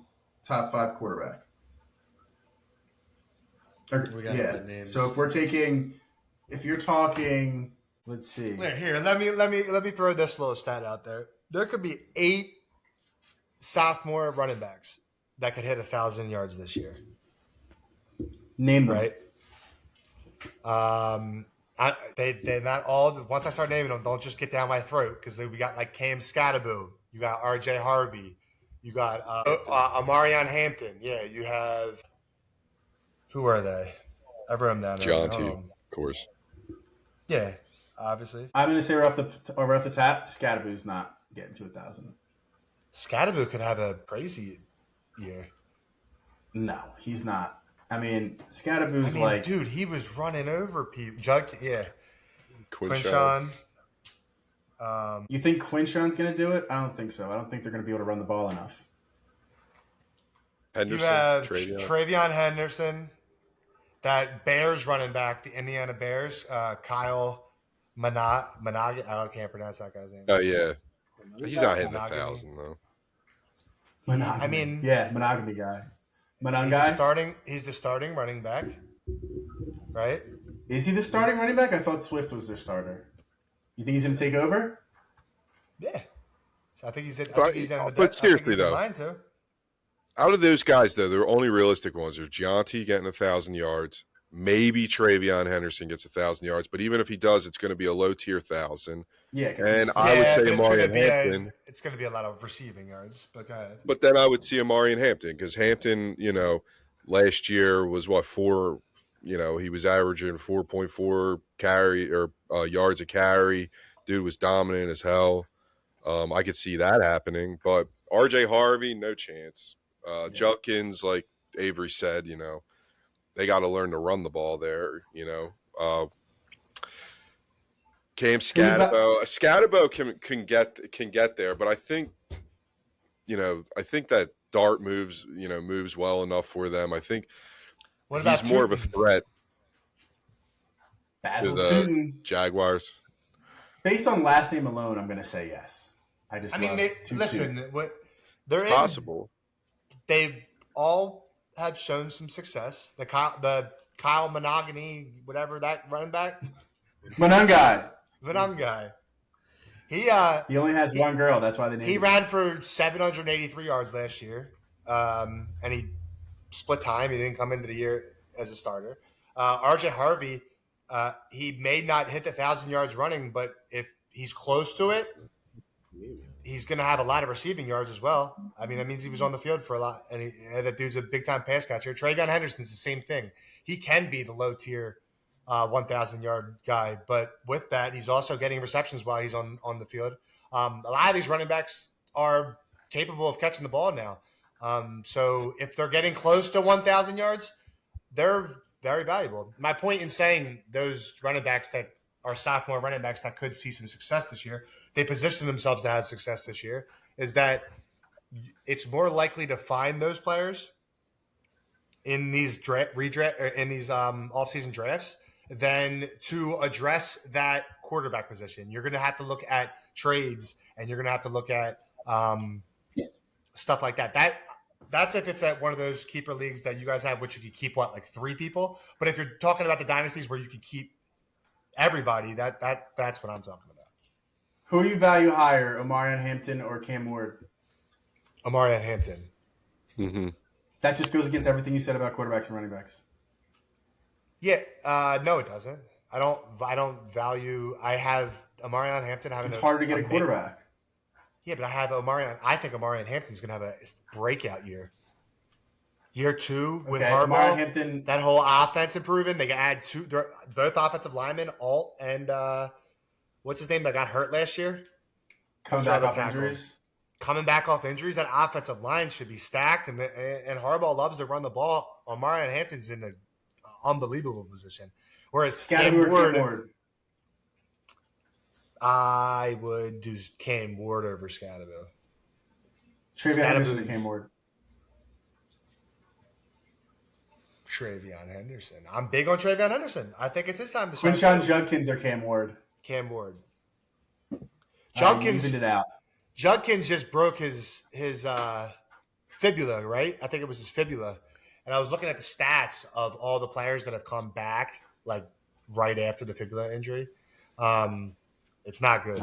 top 5 quarterback. We got the names. So if you're talking, let's see. Here, let me throw this little stat out there. There could be 8 sophomore running backs that could hit 1,000 yards this year. Name them. Right? They're not all. Once I start naming them, don't just get down my throat because we got like Cam Scattaboo, you got R.J. Harvey, you got Amarion Hampton. Yeah, you have. Who are they? I've written them down. Genty, of course. Yeah, obviously. I'm going to say right off the top, Scattaboo's not getting to 1,000. Scattaboo could have a crazy year. No, he's not. I mean, Scattaboo's dude, he was running over people. Yeah. Quinshawn. Quinshawn. You think Quinshawn's going to do it? I don't think so. I don't think they're going to be able to run the ball enough. Henderson. You have Travion. Travion Henderson, that Bears running back, the Indiana Bears, Kyle Managa. I can't pronounce that guy's name. Oh, yeah. He's not hitting Monogamy. 1,000, though. Monogamy. I mean, monogamy guy. Monogamy. He's the starting running back, right? Is he the starting running back? I thought Swift was their starter. You think he's going to take over? Yeah. So I think he's in. But seriously, though, mine too. out of those guys, though, the only realistic ones are Genty getting 1,000 yards, Maybe Travion Henderson gets 1,000 yards, but even if he does, it's going to be a low tier 1,000. Yeah, and I would say but Amarian Hampton. It's going to be a lot of receiving yards, but go ahead. But then I would see Amarian Hampton because Hampton, last year was what, he was averaging 4.4 carry or yards a carry. Dude was dominant as hell. I could see that happening, but RJ Harvey, no chance. Judkins, like Avery said, they got to learn to run the ball there. Cam Scatabo can get there, but I think that Dart moves well enough for them. I think he's more of a threat Basil to the Tootin. Jaguars. Based on last name alone, I'm going to say yes. They're possible. They all have shown some success. The Kyle Monogany, whatever that running back, Monungai. He only has one girl. That's why they named him. He ran for 783 yards last year, and he split time. He didn't come into the year as a starter. RJ Harvey, he may not hit the 1,000 yards running, but if he's close to it, he's going to have a lot of receiving yards as well. I mean, that means he was on the field for a lot, and that dude's a big-time pass catcher. Travion Henderson's the same thing. He can be the low-tier 1,000-yard guy, but with that, he's also getting receptions while he's on the field. A lot of these running backs are capable of catching the ball now. So if they're getting close to 1,000 yards, they're very valuable. My point in saying those running backs that are sophomore running backs that could see some success this year, they position themselves to have success this year, is that it's more likely to find those players in these offseason drafts than to address that quarterback position. You're going to have to look at trades, and you're going to have to look at stuff like that. That's if it's at one of those keeper leagues that you guys have, which you could keep, like 3 people. But if you're talking about the dynasties where you could keep everybody, that's what I'm talking about. Who you value higher, Amarian Hampton or Cam Ward? Amarian Hampton. Mm-hmm. That just goes against everything you said about quarterbacks and running backs. Yeah, no, it doesn't. I don't value. I have Amarian Hampton having. It's harder to get a quarterback. Yeah, but I have Amarian. I think Amarian Hampton's going to have a breakout year. Year 2 with Harbaugh, Hampton, that whole offense improving. They can add both offensive linemen, Alt and what's his name that got hurt last year? Coming back off injuries. That offensive line should be stacked, and Harbaugh loves to run the ball. Amarian Hampton's in an unbelievable position. Whereas Cam Ward, I would do Cam Ward over Scatabo. Travion Henderson and Cam Ward. Travion Henderson. I'm big on Travion Henderson. I think it's his time to shine. Quinshawn Judkins or Cam Ward? Cam Ward. Judkins evened it out. Judkins just broke his fibula, right? I think it was his fibula. And I was looking at the stats of all the players that have come back, like right after the fibula injury. It's not good.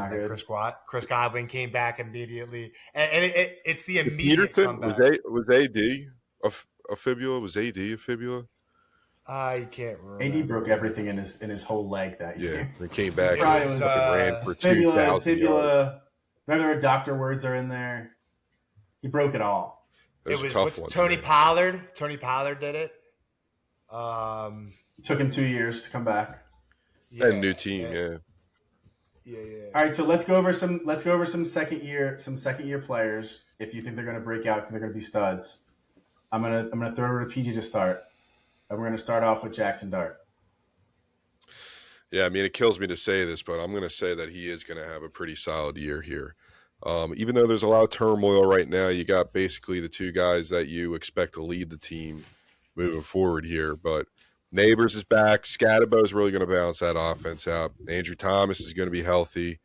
Chris Godwin came back immediately, and it's the immediate Peterson comeback. was AD a fibula? Was AD a fibula? I can't remember. AD broke everything in his whole leg that year. Yeah, he came back and ran for fibula, tibula. Whatever doctor words are in there, he broke it all. It was tough one. Tony Pollard. Tony Pollard did it. Took him 2 years to come back. Yeah, and new team, yeah. All right, so let's go over some second year players. If you think they're going to break out, if they're going to be studs, I'm gonna throw it over to PJ to start, and we're going to start off with Jackson Dart. Yeah, I mean, it kills me to say this, but I'm going to say that he is going to have a pretty solid year here. Even though there's a lot of turmoil right now, you got basically the 2 guys that you expect to lead the team moving forward here. But Neighbors is back. Scatabo is really going to balance that offense out. Andrew Thomas is going to be healthy.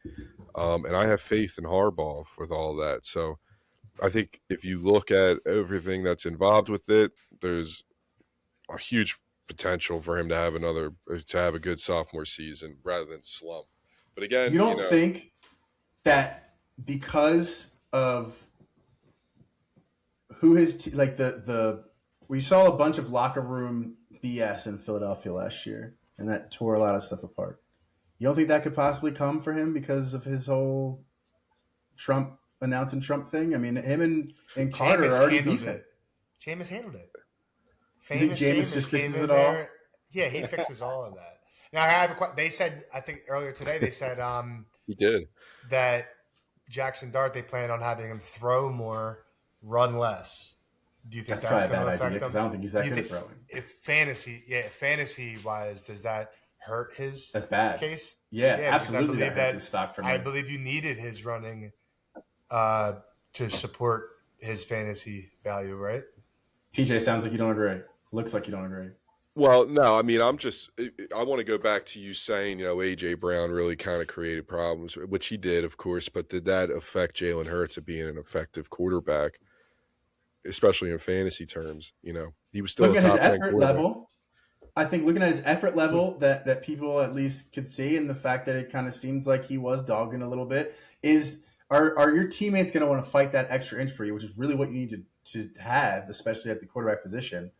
And I have faith in Harbaugh with all of that. So I think if you look at everything that's involved with it, there's a huge potential for him to have a good sophomore season rather than slump. But again, you don't think that because of who his we saw a bunch of locker room BS in Philadelphia last year, and that tore a lot of stuff apart. You don't think that could possibly come for him because of his whole Trump announcing Trump thing? I mean, him and Carter are already beefing. Jameis handled it. You think Jameis just fixes it all? Yeah, he fixes all of that. Now I have they said, I think earlier today they said he did that Jackson Dart, they plan on having him throw more, run less. Do you think that's going to affect him? Because I don't think he's that good at throwing. If fantasy wise, does that hurt his case? Yeah, absolutely. That hurts his stock for me. I believe you needed his running to support his fantasy value, right? PJ, sounds like you don't agree. Looks like you don't agree. Well, no, I mean, I want to go back to you saying, A.J. Brown really kind of created problems, which he did, of course, but did that affect Jalen Hurts of being an effective quarterback, especially in fantasy terms? He was still looking at his effort level. I think looking at his effort level that people at least could see, and the fact that it kind of seems like he was dogging a little bit, are your teammates going to want to fight that extra inch for you, which is really what you need to have, especially at the quarterback position.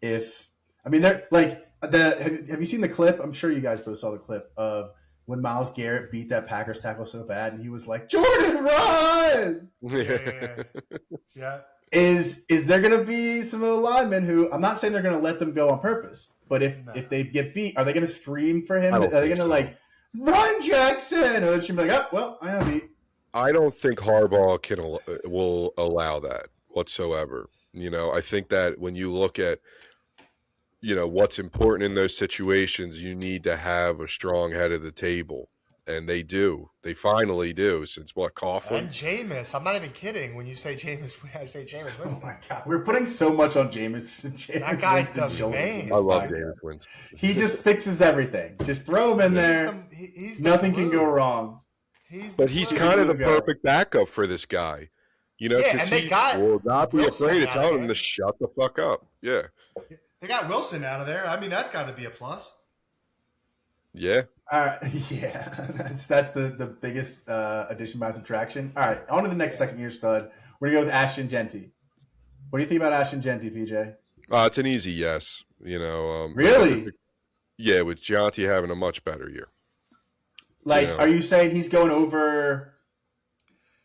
They're like have you seen the clip? I'm sure you guys both saw the clip of when Myles Garrett beat that Packers tackle so bad, and he was like, "Jordan, run!" Yeah. Is there going to be some of the linemen who, I'm not saying they're going to let them go on purpose, but if they get beat, are they going to scream for him? Are they going to run Jackson? Or they're going to be like, "Oh, well, I am beat." I don't think Harbaugh will allow that whatsoever. I think that when you look at what's important in those situations, you need to have a strong head of the table. And they do. They finally do. Since Coughlin? And Jameis. I'm not even kidding. When you say Jameis, I say Jameis Winston. Oh, my God. We're putting so much on Jameis. That guy's the man. I love Jameis Winston. He just fixes everything. Just throw him in there. Nothing can go wrong. But he's kind of the perfect backup for this guy. Because he will not be afraid to tell him to shut the fuck up. Yeah. They got Wilson out of there. I mean, that's got to be a plus. Yeah. All right. Yeah. That's the biggest addition by subtraction. All right. On to the next second-year stud. We're going to go with Ashton Genty. What do you think about Ashton Genty, PJ? It's an easy yes. Really? Yeah, with Genty having a much better year. Are you saying he's going over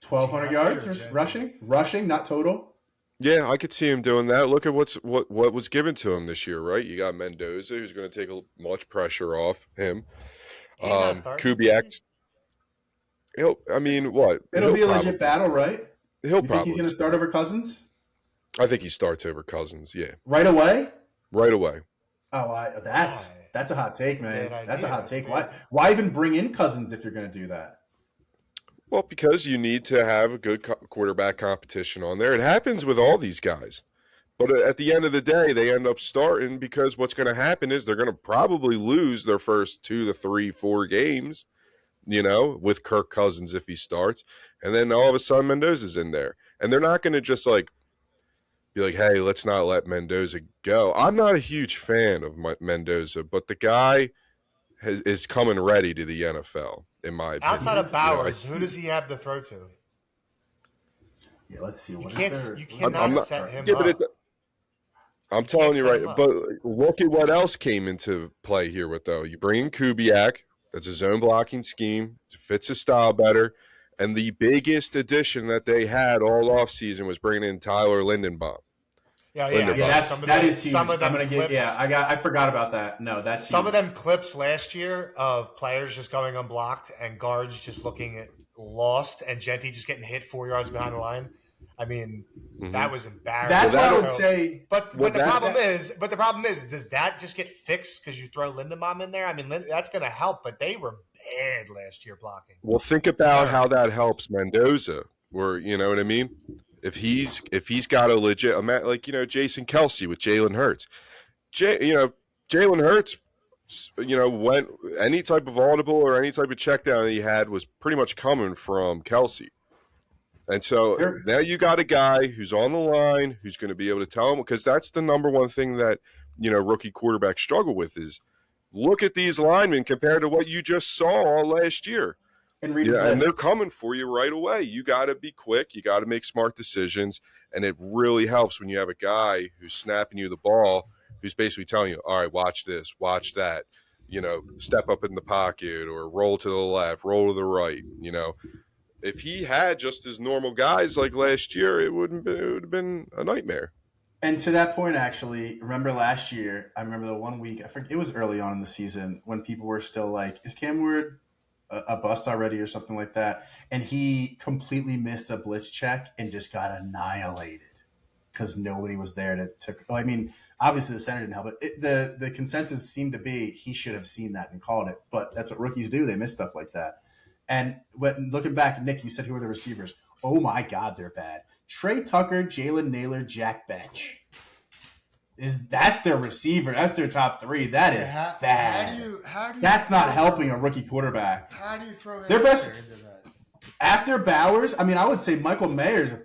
1,200 yards rushing? Rushing, not total? Yeah, I could see him doing that. Look at what was given to him this year, right? You got Mendoza, who's going to take much pressure off him. Kubiak. It'll be a legit battle, right? You think he's going to start over Cousins? I think he starts over Cousins, yeah. Right away? Right away. Oh, that's a hot take, man. That's a hot take. Why even bring in Cousins if you're going to do that? Well, because you need to have a good quarterback competition on there. It happens with all these guys. But at the end of the day, they end up starting because what's going to happen is they're going to probably lose their first 2 to 3, 4 games, with Kirk Cousins if he starts. And then all of a sudden Mendoza's in there. And they're not going to just be like, hey, let's not let Mendoza go. I'm not a huge fan of Mendoza, but the guy is coming ready to the NFL, in my opinion. Outside of Bowers, who does he have to throw to? Yeah, let's see. You cannot set him up. I'm telling you right, but look at what else came into play here though. You bring in Kubiak, that's a zone blocking scheme, it fits his style better, and the biggest addition that they had all offseason was bringing in Tyler Lindenbaum. That is huge. I forgot about that. No, that's some of them clips last year of players just going unblocked and guards just looking lost and Genty just getting hit 4 yards behind the line. I mean, that was embarrassing. That's what I would say. But the problem is, does that just get fixed because you throw Lindenbaum in there? I mean, that's going to help, but they were bad last year blocking. Well, think about how that helps Mendoza, or you know what I mean. If he's got a legit, Jason Kelsey with Jalen Hurts, Jalen Hurts, went any type of audible or any type of check down that he had was pretty much coming from Kelsey. And so now you got a guy who's on the line, who's going to be able to tell him, because that's the number one thing that, rookie quarterbacks struggle with is look at these linemen compared to what you just saw last year. And they're coming for you right away. You got to be quick. You got to make smart decisions. And it really helps when you have a guy who's snapping you the ball who's basically telling you, all right, watch this, watch that, step up in the pocket or roll to the left, roll to the right. If he had just his normal guys like last year, it would have been a nightmare. And to that point, actually, remember last year, I remember the 1 week, I forget, it was early on in the season when people were still like, is Cam Ward a bust already or something like that? And he completely missed a blitz check and just got annihilated because nobody was there I mean, obviously the center didn't help it. The consensus seemed to be he should have seen that and called it, but that's what rookies do. They miss stuff like that. And when looking back, Nick, you said who were the receivers? Oh my God, they're bad. Trey Tucker, Jalen Naylor, Jack Betch. That's their receiver. That's their top three. That is bad. How do you That's not helping a rookie quarterback. How do you throw their best into that? After Bowers? I mean, I would say Michael Mayer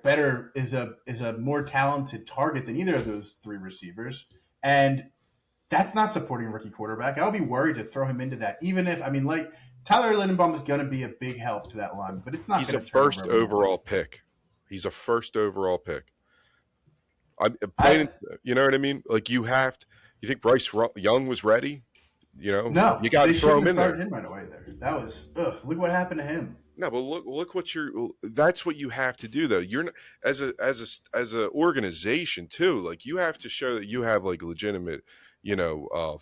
is a more talented target than either of those three receivers, and that's not supporting a rookie quarterback. I would be worried to throw him into that, even if Tyler Lindenbaum is going to be a big help to that line, but it's not. He's a first overall pick. He's a first overall pick. You know what I mean? Like you think Bryce Young was ready? No, you got to throw him in there. Him right away there. That was look what happened to him. No, but look what that's what you have to do though. You're not, as a organization too. Like you have to show that you have like legitimate,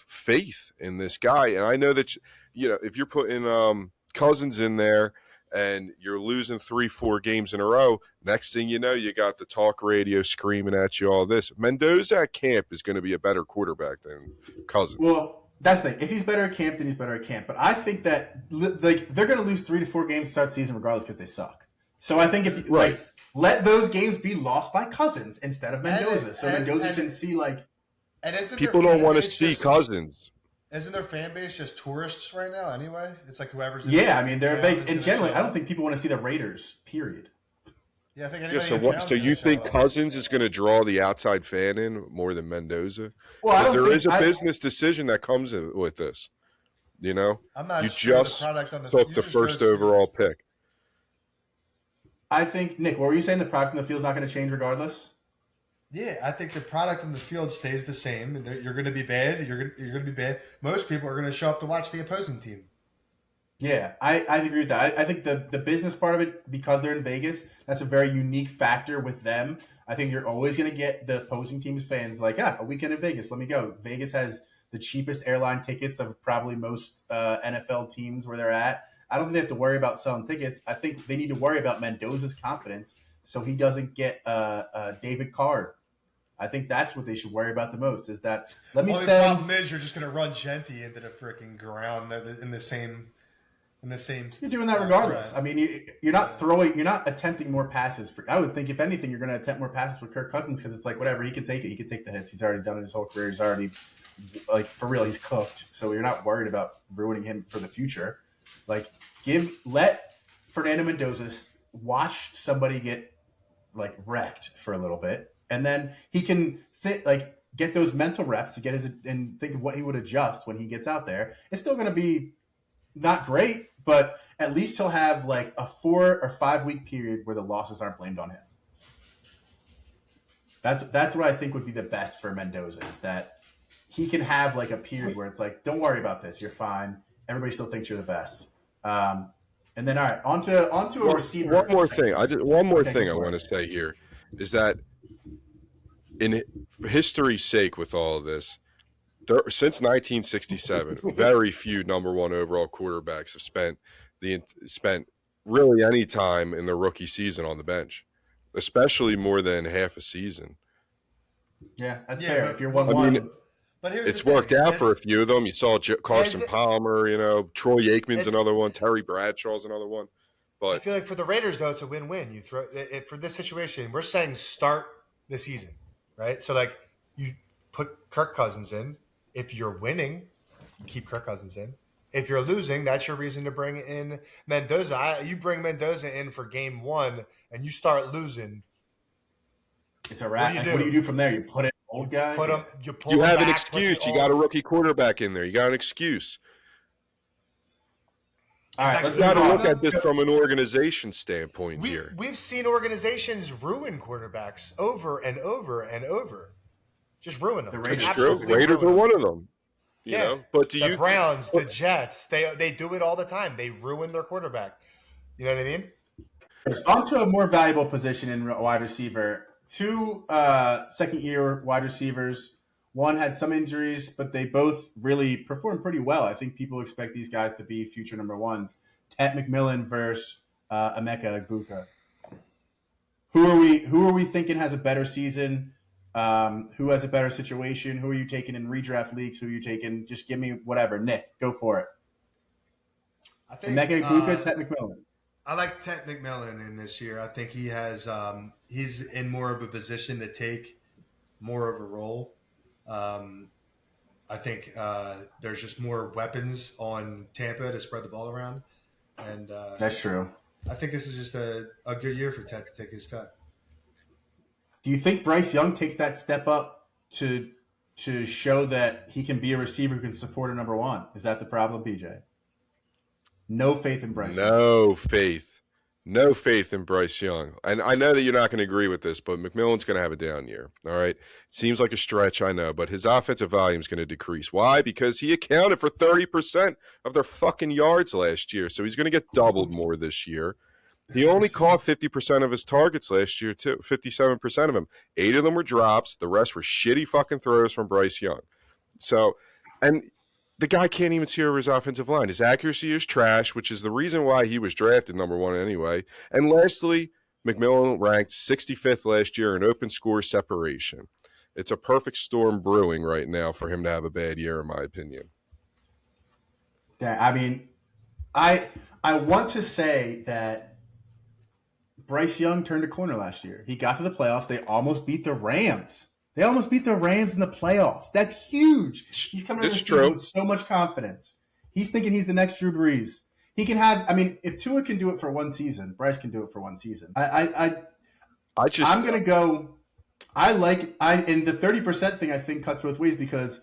faith in this guy. And I know that if you're putting Cousins in there and you're losing 3-4 games in a row, next thing you know, you got the talk radio screaming at you all this. Mendoza at camp is going to be a better quarterback than Cousins. Well, that's the thing. If he's better at camp, then he's better at camp. But I think that they're going to lose 3 to 4 games to start the season regardless because they suck. So I think if let those games be lost by Cousins instead of Mendoza, so Mendoza can see And people don't want to see Cousins. Isn't their fan base just tourists right now anyway? It's like whoever's I mean, they're big. And generally, I don't think people want to see the Raiders, period. Yeah, I think anybody so you think Cousins is going to draw the outside fan in more than Mendoza? Well, there is a business decision that comes with this. I'm not you sure just the product on the took the first overall pick. I think, Nick, what were you saying? The product on the field is not going to change regardless? Yeah, I think the product on the field stays the same. You're going to be bad. You're going to be bad. Most people are going to show up to watch the opposing team. Yeah, I agree with that. I think the business part of it, because they're in Vegas, that's a very unique factor with them. I think you're always going to get the opposing team's fans like, a weekend in Vegas, let me go. Vegas has the cheapest airline tickets of probably most NFL teams where they're at. I don't think they have to worry about selling tickets. I think they need to worry about Mendoza's confidence so he doesn't get David Carr. I think that's what they should worry about the most is that the problem is you're just going to run Genty into the freaking ground in the same. You're doing that regardless. I mean, you're not attempting more passes. I would think if anything, you're going to attempt more passes with Kirk Cousins because it's like whatever, he can take it. He can take the hits. He's already done it his whole career. He's already for real. He's cooked. So you're not worried about ruining him for the future. Let Fernando Mendoza watch somebody get wrecked for a little bit. And then he can get those mental reps to get and think of what he would adjust when he gets out there. It's still going to be not great, but at least he'll have a 4 or 5 week period where the losses aren't blamed on him. That's what I think would be the best for Mendoza is that he can have a period where it's don't worry about this, you're fine. Everybody still thinks you're the best. And then all right, onto a receiver. One more thing I want to say here is that in history's sake with all of this, since 1967, very few number one overall quarterbacks have spent really any time in the rookie season on the bench, especially more than half a season. Yeah, that's fair. If you're 1-1. But it's worked out for a few of them. You saw Carson Palmer, Troy Aikman's another one, Terry Bradshaw's another one. But I feel like for the Raiders, though, it's a win-win. You throw it for this situation. We're saying start the season, right? So you put Kirk Cousins in. If you're winning, you keep Kirk Cousins in. If you're losing, that's your reason to bring in Mendoza. You bring Mendoza in for game 1 and you start losing. It's a wrap. What do you do from there? You put in old guy? You have an excuse. You got a rookie quarterback in there. You got an excuse. All right, let's got to look at this from an organization standpoint here. We've seen organizations ruin quarterbacks over and over and over. Just ruin them. The Raiders, Raiders are one of them. You know, but the Browns, the Jets, they do it all the time. They ruin their quarterback. You know what I mean? On to a more valuable position in wide receiver. Two second-year wide receivers. One had some injuries, but they both really performed pretty well. I think people expect these guys to be future number ones. Ted McMillan versus Emeka Egbuka. Who are we thinking has a better season? Who has a better situation? Who are you taking in redraft leagues? Who are you taking? Just give me whatever. Nick, go for it. I think Emeka Egbuka, Ted McMillan. I like Ted McMillan in this year. I think he has he's in more of a position to take more of a role. I think there's just more weapons on Tampa to spread the ball around, and that's true. I think this is just a good year for Ted to take his step. Do you think Bryce Young takes that step up to show that he can be a receiver who can support a number one? Is that the problem, PJ? No faith in Bryce Young. No faith in Bryce Young. And I know that you're not going to agree with this, but McMillan's going to have a down year. All right. It seems like a stretch, I know, but his offensive volume is going to decrease. Why? Because he accounted for 30% of their fucking yards last year. So he's going to get doubled more this year. He only caught 50% of his targets last year, too. 57% of them. 8 of them were drops. The rest were shitty fucking throws from Bryce Young. So, and the guy can't even see over his offensive line. His accuracy is trash, which is the reason why he was drafted number one anyway. And lastly, McMillan ranked 65th last year in open score separation. It's a perfect storm brewing right now for him to have a bad year, in my opinion. Yeah, I mean, I want to say that Bryce Young turned a corner last year. He got to the playoffs. They almost beat the Rams. They almost beat the Rams in the playoffs. That's huge. He's coming into the season with so much confidence. He's thinking he's the next Drew Brees. He can have. I mean, if Tua can do it for one season, Bryce can do it for one season. I'm gonna go. And the 30% thing I think cuts both ways because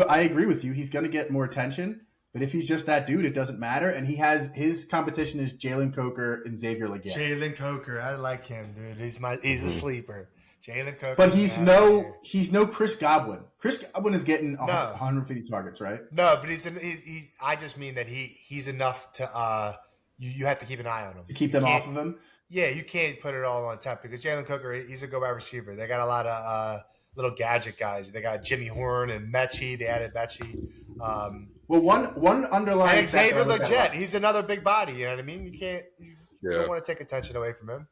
I agree with you. He's gonna get more attention. But if he's just that dude, it doesn't matter. And his competition is Jalen Coker and Xavier Legette. Jalen Coker, I like him, dude. He's a sleeper. Jalen Coker. But he's no Chris Godwin. Chris Godwin is getting 150 targets, right? No, but I just mean that he's enough to you have to keep an eye on him. To keep them off of him? Yeah, you can't put it all on top because Jalen Coker, he's a go wide receiver. They got a lot of little gadget guys. They got Jimmy Horn and Mechie. They added Mechie. Well, one underlying and Xavier Legette, he's another big body. You know what I mean? You don't want to take attention away from him.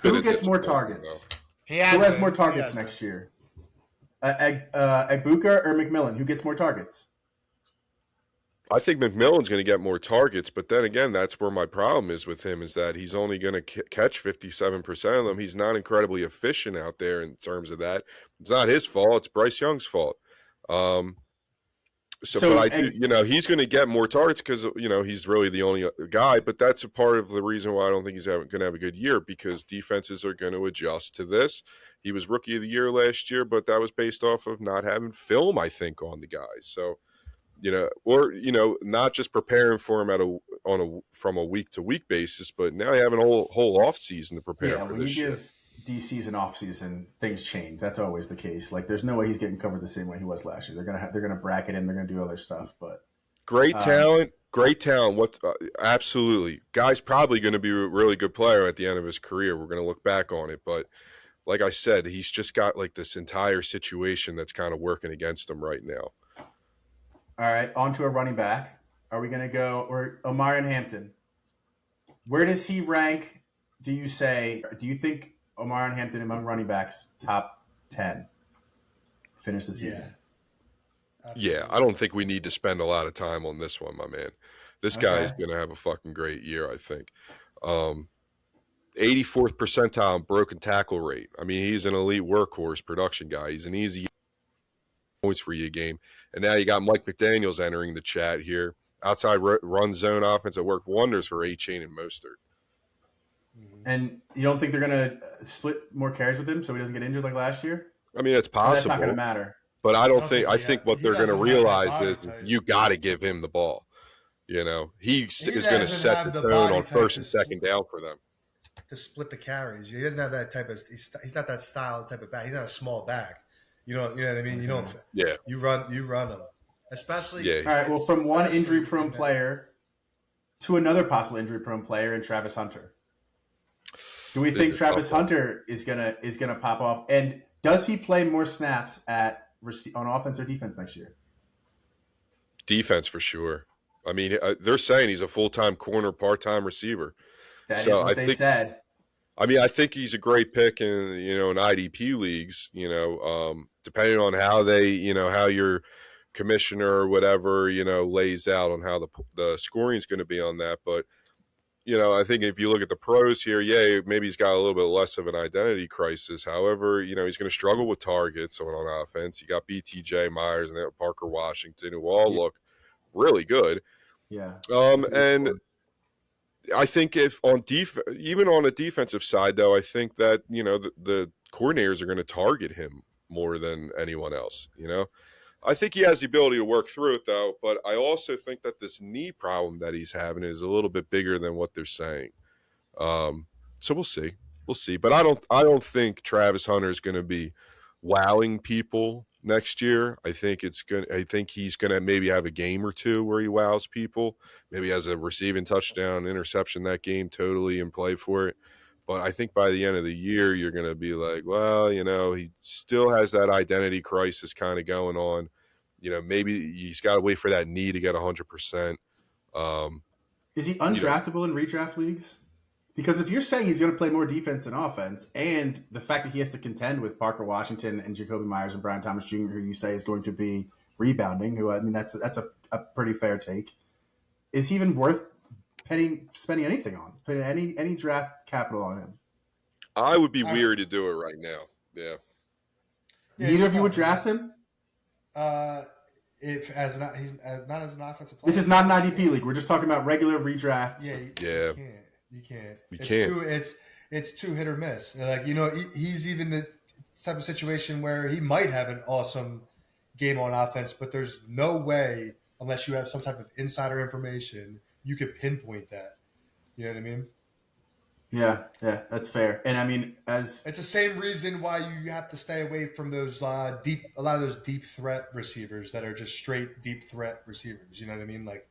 Who gets more targets? Who has more targets next year? Egbuka or McMillan? Who gets more targets? I think McMillan's going to get more targets, but then again, that's where my problem is with him is that he's only going to catch 57% of them. He's not incredibly efficient out there in terms of that. It's not his fault. It's Bryce Young's fault. But I do, he's going to get more targets because, he's really the only guy. But that's a part of the reason why I don't think he's going to have a good year because defenses are going to adjust to this. He was rookie of the year last year, but that was based off of not having film, I think, on the guys. So, not just preparing for him from a week to week basis, but now you have a whole off season to prepare for this shit. DC's an off-season, things change. That's always the case. Like, there's no way he's getting covered the same way he was last year. They're gonna bracket him. They're gonna do other stuff. But great talent. What? Absolutely, guy's probably going to be a really good player at the end of his career. We're going to look back on it, but like I said, he's just got like this entire situation that's kind of working against him right now. All right, on to a running back. Are we going to go or Omarion Hampton? Where does he rank? Do you think Omarion Hampton among running backs top 10 finish the season? Yeah, I don't think we need to spend a lot of time on this one, my man. This guy is going to have a fucking great year, I think. 84th percentile in broken tackle rate. I mean, he's an elite workhorse production guy. He's an easy points for you game. And now you got Mike McDaniels entering the chat here. Outside run zone offense that worked wonders for A-Chain and Mostert. And you don't think they're going to split more carries with him so he doesn't get injured like last year? I mean, it's possible. That's not going to matter. But I think what they're going to realize is you got to give him the ball. He is going to set the tone on first and second down for them. To split the carries. He doesn't have that type of – he's not that style type of back. He's not a small back. You know what I mean? You don't. Yeah. You run them, especially. Yeah. All right. Well, from one especially injury-prone in that- player to another possible injury-prone player in Travis Hunter. Do we think Travis Hunter is gonna pop off? And does he play more snaps on offense or defense next year? Defense for sure. I mean, they're saying he's a full-time corner, part-time receiver. That is what they said. I mean, I think he's a great pick in in IDP leagues. Depending on how how your commissioner or whatever lays out on how the scoring is going to be on that. But I think if you look at the pros here, maybe he's got a little bit less of an identity crisis. However, he's going to struggle with targets on offense. You got BTJ, Myers, and Parker Washington, who all look really good. Yeah. And I think if even on the defensive side, though, I think that the coordinators are going to target him more than anyone else. I think he has the ability to work through it, though. But I also think that this knee problem that he's having is a little bit bigger than what they're saying. So we'll see. But I don't think Travis Hunter is going to be wowing people next year. I think he's going to maybe have a game or two where he wows people. Maybe has a receiving touchdown, interception that game totally and play for it. But I think by the end of the year, you're going to be like, well, he still has that identity crisis kind of going on. Maybe he's got to wait for that knee to get 100%. Is he undraftable in redraft leagues? Because if you're saying he's going to play more defense than offense, and the fact that he has to contend with Parker Washington and Jacoby Myers and Brian Thomas Jr., who you say is going to be rebounding, that's a pretty fair take. Is he even worth spending anything on? Putting any draft capital on him? I would be weird to do it right now. Yeah. Neither of you would draft him? He's not as an offensive player. This is not an IDP league. We're just talking about regular redrafts. Yeah. You can't. It's too hit or miss. He's even the type of situation where he might have an awesome game on offense, but there's no way, unless you have some type of insider information, you could pinpoint that. You know what I mean? Yeah, that's fair. And I mean, it's the same reason why you have to stay away from those a lot of those deep threat receivers that are just straight deep threat receivers. You know what I mean? Like,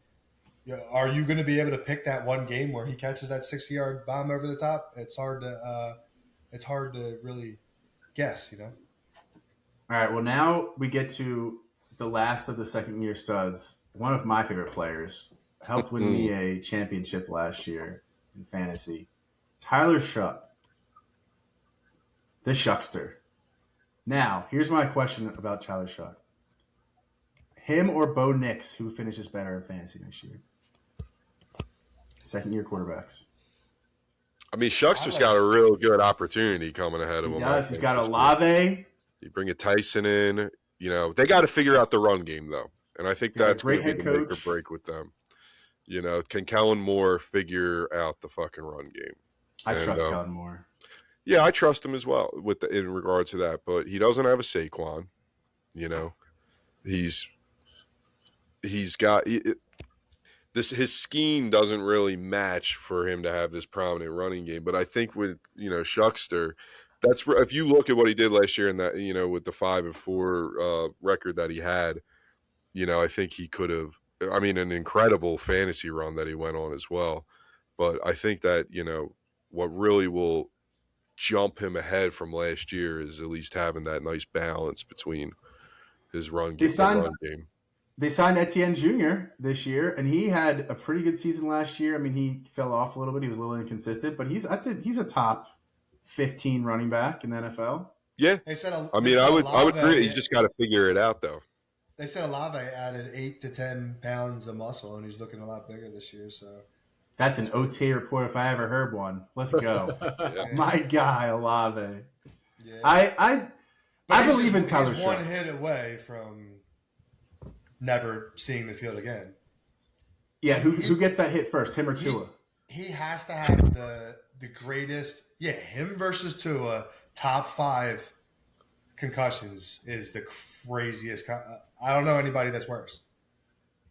are you going to be able to pick that one game where he catches that 60-yard bomb over the top? It's hard to really guess. All right. Well, now we get to the last of the second-year studs. One of my favorite players, helped win me a championship last year in fantasy. Tyler Shuck, the Shuckster. Now, here's my question about Tyler Shuck. Him or Bo Nix, who finishes better in fantasy next year? Second-year quarterbacks. I mean, Shuckster's got a real good opportunity coming ahead of him. He's got Olave. You bring a Tyson in. They got to figure out the run game, though. And I think that's going to be the make or break with them. Can Kellen Moore figure out the fucking run game? I trust Kellen Moore. Yeah, I trust him as well in regard to that. But he doesn't have a Saquon. He's got his scheme doesn't really match for him to have this prominent running game. But I think with Shuckster, that's if you look at what he did last year in that with the 5-4 record that he had, I think he could have. I mean, an incredible fantasy run that he went on as well. But I think that what really will jump him ahead from last year is at least having that nice balance between his run game and run game. They signed Etienne Jr. this year, and he had a pretty good season last year. I mean, he fell off a little bit. He was a little inconsistent, but I think he's a top 15 running back in the NFL. Yeah. I would agree. You just got to figure it out, though. They said Olave added 8 to 10 pounds of muscle, and he's looking a lot bigger this year. So that's an OTA report if I ever heard one. Let's go. My guy, Olave. Yeah. I believe in Tyler Shuck. He's one hit away from never seeing the field again. Yeah, who gets that hit first, him or Tua? He has to have the greatest. Yeah, him versus Tua, top 5 concussions is the craziest. I don't know anybody that's worse.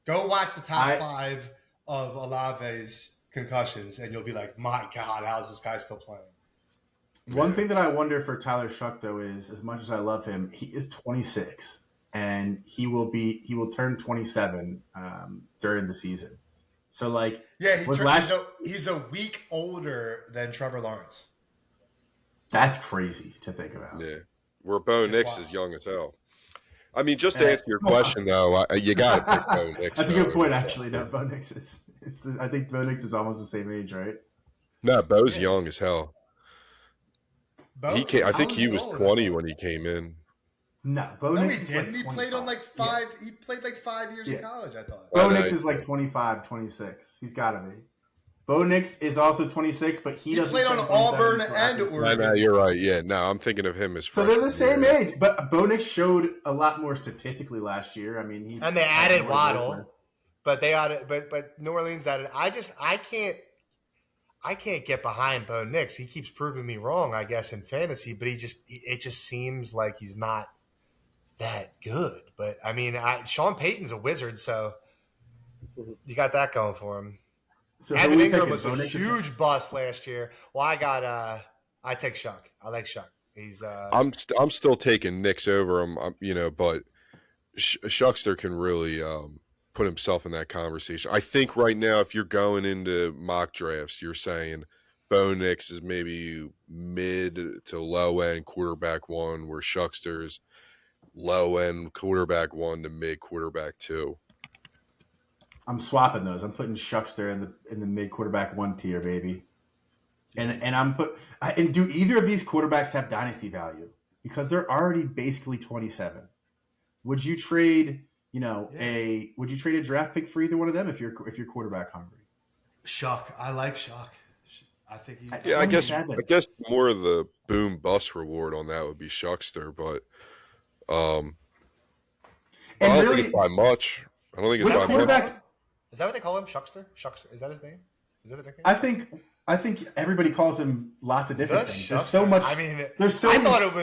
Go watch the top 5 of Olave's concussions, and you'll be like, my God, how's this guy still playing? One thing that I wonder for Tyler Shuck though is, as much as I love him, he is 26 and he will turn 27 during the season. So like, he's a week older than Trevor Lawrence. That's crazy to think about. Yeah, where Bo Nix is young as hell. I mean, just to answer your question though, you got to pick Bo Nix. That's a good point, actually. No, Bo Nix is. I think Bo Nix is almost the same age, right? No, Bo's young as hell. Bo, I think he was 20 when he came in. No, Bo Nix he didn't. He played on like 5. Yeah. He played like 5 years in college. I thought. Bo Nix is like 25, 26. He's got to be. Bo Nix is also 26, but he doesn't. Played on Auburn and Oregon. No, you're right. Yeah, no, I'm thinking of him as. So they're the same age, but Bo Nix showed a lot more statistically last year. I mean, and they added Waddle, but they added, but New Orleans added. I can't get behind Bo Nix. He keeps proving me wrong, I guess, in fantasy, but it just seems like he's not that good. But I mean, Sean Payton's a wizard, so you got that going for him. So Evan Ingram was a huge bust last year. Well, I take Shuck. I like Shuck. He's I'm still taking Nix over him, but Shuckster can really put himself in that conversation. I think right now, if you're going into mock drafts, you're saying Bo Nix is maybe mid to low end quarterback 1, where Shuckster's low end quarterback 1 to mid quarterback 2. I'm swapping those. I'm putting Shuckster in the mid quarterback 1 tier, baby. And do either of these quarterbacks have dynasty value? Because they're already basically 27. Would you trade, would you trade a draft pick for either one of them if you're quarterback hungry? Shuck. I like Shuck. I think he's I guess more of the boom bust reward on that would be Shuckster, but I don't think it's by much. I don't think it's by much. Is that what they call him? Shuckster? Shuckster. Is that his name? Is that a nickname? I think everybody calls him lots of different things. There's so much. I mean, I thought it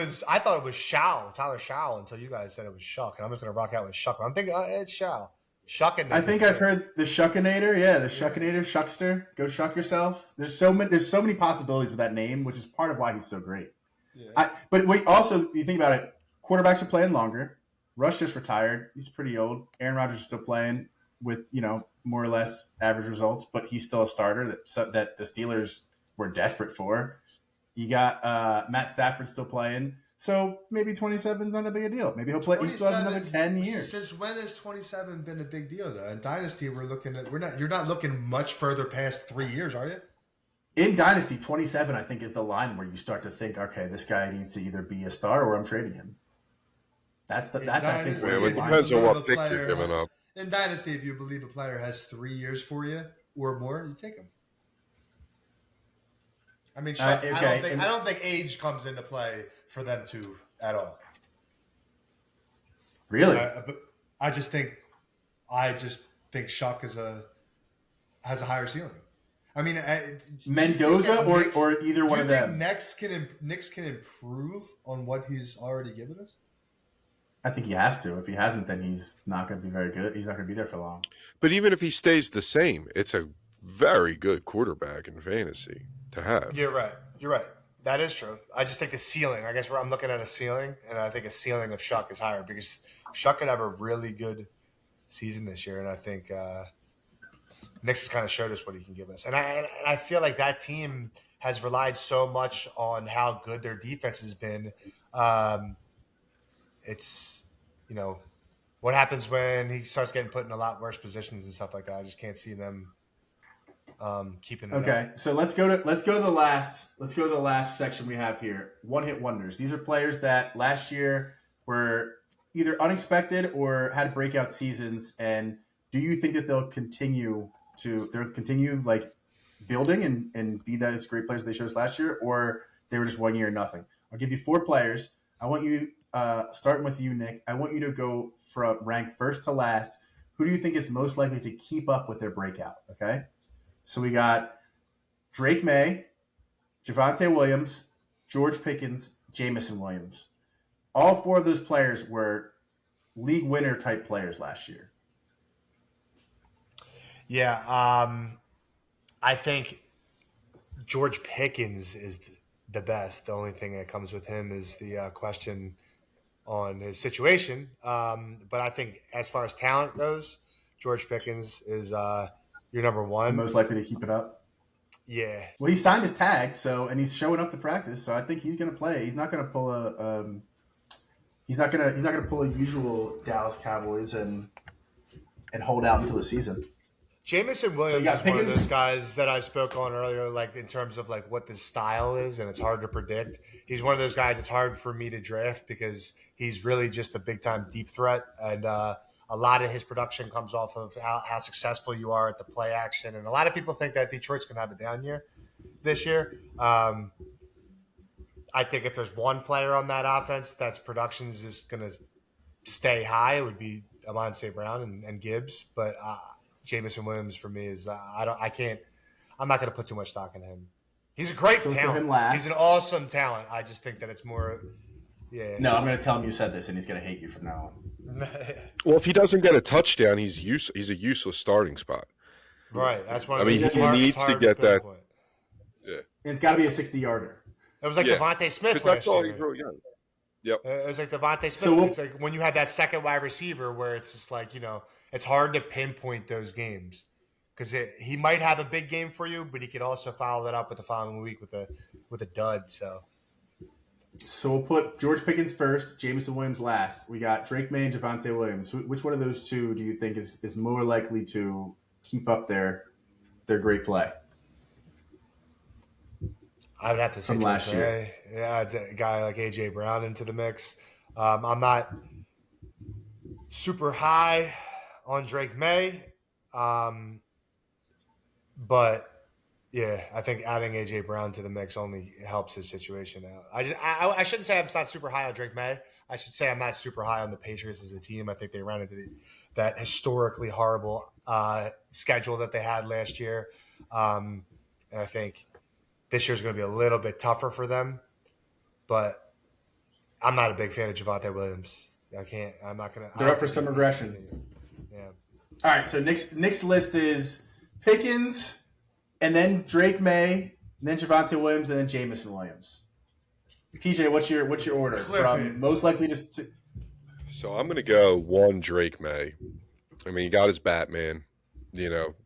was Shao, Tyler Shao, until you guys said it was Shuck, and I'm just gonna rock out with Shuck. I'm thinking it's Shao. Shuckinator. I think I've heard the Shuckinator. Yeah, the Shuckinator, Shuckster. Go shuck yourself. There's so many possibilities with that name, which is part of why he's so great. Yeah. But wait, also you think about it. Quarterbacks are playing longer. Rush just retired. He's pretty old. Aaron Rodgers is still playing with more or less average results, but he's still a starter that the Steelers were desperate for. You got Matt Stafford still playing, so maybe 27 is not a big deal. Maybe he'll play. He still has another 10 years. Since when has 27 been a big deal though? In Dynasty, you're not looking much further past 3 years, are you? In Dynasty, 27 I think is the line where you start to think, okay, this guy needs to either be a star or I'm trading him. I think. It depends on what pick you're giving up. In Dynasty, if you believe a player has 3 years for you or more, you take him. I mean, I don't think age comes into play for them to at all. Really? But I just think Shuck has a higher ceiling. I mean, Mendoza or either one of them. Nix can improve on what he's already given us. I think he has to. If he hasn't, then he's not going to be very good. He's not going to be there for long. But even if he stays the same, it's a very good quarterback in fantasy to have. You're right. That is true. I just think the ceiling. I guess I'm looking at a ceiling, and I think a ceiling of Shuck is higher because Shuck could have a really good season this year, and I think Nix has kind of showed us what he can give us. And I feel like that team has relied so much on how good their defense has been. It's, what happens when he starts getting put in a lot worse positions and stuff like that. I just can't see them keeping it Okay, up. So let's go to the last section we have here. One-hit wonders. These are players that last year were either unexpected or had breakout seasons. And do you think that they'll continue like building and be those great players they showed us last year, or they were just 1 year nothing? I'll give you 4 players. I want you, starting with you, Nick, I want you to go from rank first to last. Who do you think is most likely to keep up with their breakout? Okay. So we got Drake May, Javonte Williams, George Pickens, Jamison Williams. All 4 of those players were league winner type players last year. Yeah. I think George Pickens the best. The only thing that comes with him is the question on his situation. But I think as far as talent goes, George Pickens is your number The one. most likely to keep it up. Yeah. Well, he signed his tag, and he's showing up to practice, so I think he's going to play. He's not going to pull a he's not going to pull a usual Dallas Cowboys and hold out until the season. Jamison Williams So is one of those guys that I spoke on earlier, like in terms of like what the style is, and it's hard to predict. He's one of those guys it's hard for me to draft because he's really just a big time deep threat, and a lot of his production comes off of how successful you are at the play action. And a lot of people think that Detroit's going to have a down year this year. I think if there's one player on that offense that's production is just going to stay high, it would be Amon St. Brown and Gibbs, but Jamison Williams for me is I'm not going to put too much stock in him. He's a great talent. Him last. He's an awesome talent. I just think that it's more, yeah. No, I'm going to tell him you said this, and he's going to hate you from now on. Well, if he doesn't get a touchdown, he's a useless starting spot. Right. That's one. I mean, he needs to get that. Yeah, and it's got to be a 60-yarder. It was like Devontae Smith last all year. He's really young. Yep. It was like Devontae Smith. It's like when you have that second wide receiver where it's just like, it's hard to pinpoint those games because he might have a big game for you, but he could also follow that up with the following week with a dud. So we'll put George Pickens first, Jamison Williams last. We got Drake May and Javonte Williams. Which one of those two do you think is more likely to keep up their great play? I would have to say from last year. Yeah, it's a guy like AJ Brown into the mix. I'm not super high on Drake May, but yeah, I think adding AJ Brown to the mix only helps his situation out. I shouldn't say I'm not super high on Drake May. I should say I'm not super high on the Patriots as a team. I think they ran into that historically horrible schedule that they had last year, and I think this year's going to be a little bit tougher for them, but I'm not a big fan of Javonte Williams. I'm not going to. They're up for some regression. Yeah. All right, so Nick's list is Pickens, and then Drake May, and then Javonte Williams, and then Jamison Williams. PJ, what's your order from most likely to? So I'm going to go one Drake May. I mean, he got his Batman.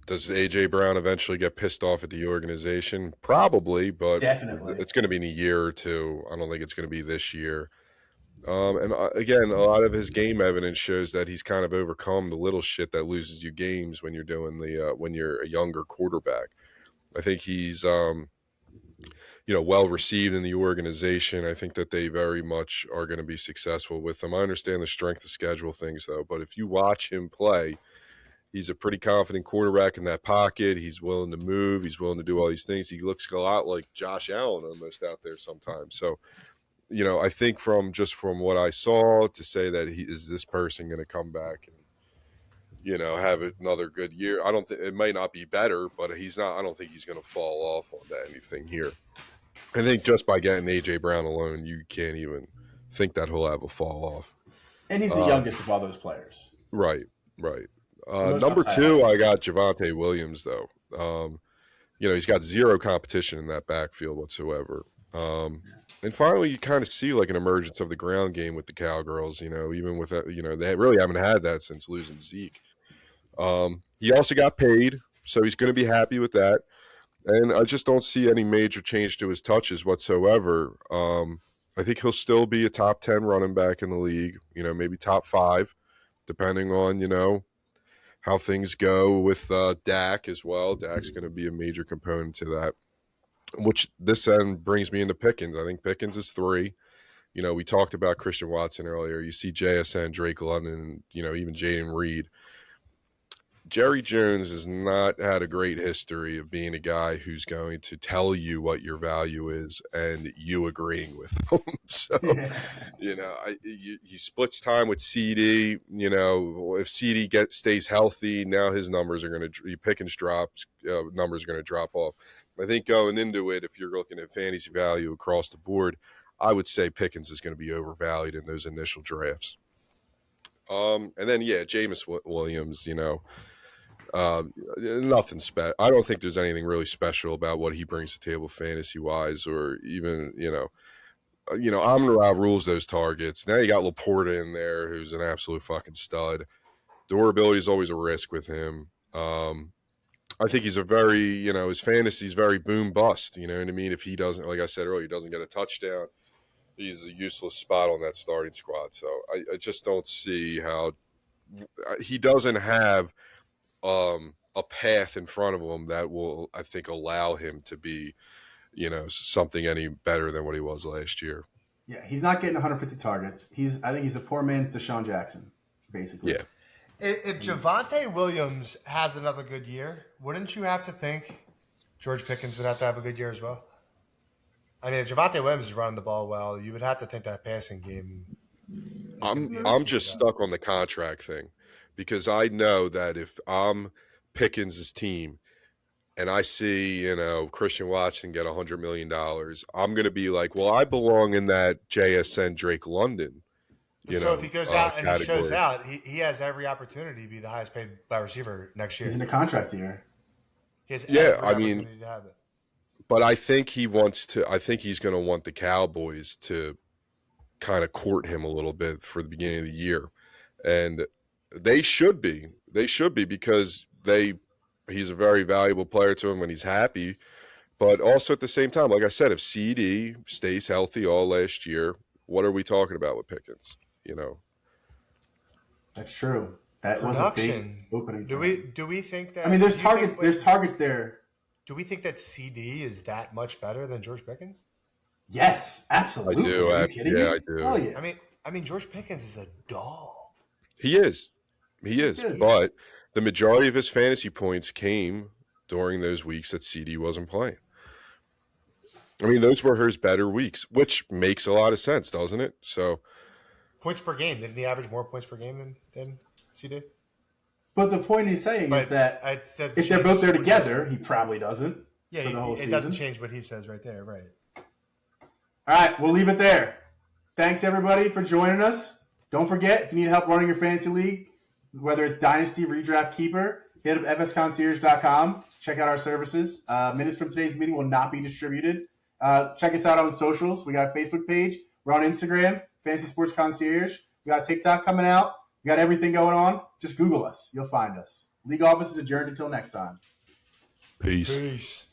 Does A.J. Brown eventually get pissed off at the organization? Probably, but definitely it's going to be in a year or two. I don't think it's going to be this year. And again, a lot of his game evidence shows that he's kind of overcome the little shit that loses you games when you're doing when you're a younger quarterback. I think he's well received in the organization. I think that they very much are going to be successful with him. I understand the strength of schedule things though, but if you watch him play, he's a pretty confident quarterback in that pocket. He's willing to move. He's willing to do all these things. He looks a lot like Josh Allen almost out there sometimes. So, I think from what I saw to say that is this person going to come back and, have another good year. I don't think it might not be better, but I don't think he's going to fall off on anything here. I think just by getting A.J. Brown alone, you can't even think that he'll have a fall off. And he's the youngest of all those players. Right. Number two, I got Javonte Williams, though. He's got zero competition in that backfield whatsoever. And finally, you kind of see like an emergence of the ground game with the Cowgirls, even with that, they really haven't had that since losing Zeke. He also got paid, so he's going to be happy with that. And I just don't see any major change to his touches whatsoever. I think he'll still be a top 10 running back in the league, maybe top 5, depending on, how things go with Dak as well. Dak's going to be a major component to that, which this end brings me into Pickens. I think Pickens is 3. We talked about Christian Watson earlier. You see JSN, Drake London, and, even Jaden Reed. Jerry Jones has not had a great history of being a guy who's going to tell you what your value is and you agreeing with him. So, he splits time with CD. If CD stays healthy, now his numbers are going to Pickens drops. Numbers are going to drop off. I think going into it, if you're looking at fantasy value across the board, I would say Pickens is going to be overvalued in those initial drafts. And then Jameis Williams, Nothing special. I don't think there's anything really special about what he brings to the table fantasy wise, or even Amon-Ra rules those targets. Now you got Laporta in there, who's an absolute fucking stud. Durability is always a risk with him. I think he's a very, his fantasy's very boom bust. You know what I mean? If he doesn't, like I said earlier, he doesn't get a touchdown, he's a useless spot on that starting squad. So I just don't see how he doesn't have a path in front of him that will, I think, allow him to be, something any better than what he was last year. Yeah, he's not getting 150 targets. I think he's a poor man's Deshaun Jackson, basically. Yeah. If Javonte Williams has another good year, wouldn't you have to think George Pickens would have to have a good year as well? I mean, if Javonte Williams is running the ball well, you would have to think that passing game. I'm just stuck on the contract thing, because I know that if I'm Pickens' team and I see, Christian Watson get $100 million, I'm going to be like, well, I belong in that JSN Drake London. So if he goes out and category. he shows out, he has every opportunity to be the highest paid wide receiver next year. He's in a contract year. He has every opportunity to have it. But I think he's going to want the Cowboys to kind of court him a little bit for the beginning of the year. And they should be because he's a very valuable player to him when he's happy. But also at the same time, like I said, if CD stays healthy all last year, what are we talking about with Pickens? That's true. That was a big opening. Do we think that? I mean, there's targets. There's targets there. Do we think that CD is that much better than George Pickens? Yes, absolutely. I do. Are you kidding me? I do. Oh yeah. I mean, George Pickens is a dog. He is. But the majority of his fantasy points came during those weeks that CD wasn't playing. I mean, those were his better weeks, which makes a lot of sense, doesn't it? So, points per game. Didn't he average more points per game than CD? But the point he's saying is that if they're both there together, he probably doesn't. Yeah, for the whole season. Doesn't change what he says right there, right? All right, we'll leave it there. Thanks, everybody, for joining us. Don't forget, if you need help running your fantasy league, whether it's Dynasty, Redraft, Keeper, hit up fsconcierge.com. Check out our services. Minutes from today's meeting will not be distributed. Check us out on socials. We got a Facebook page. We're on Instagram, Fantasy Sports Concierge. We got TikTok coming out. We got everything going on. Just Google us. You'll find us. League office is adjourned until next time. Peace. Peace.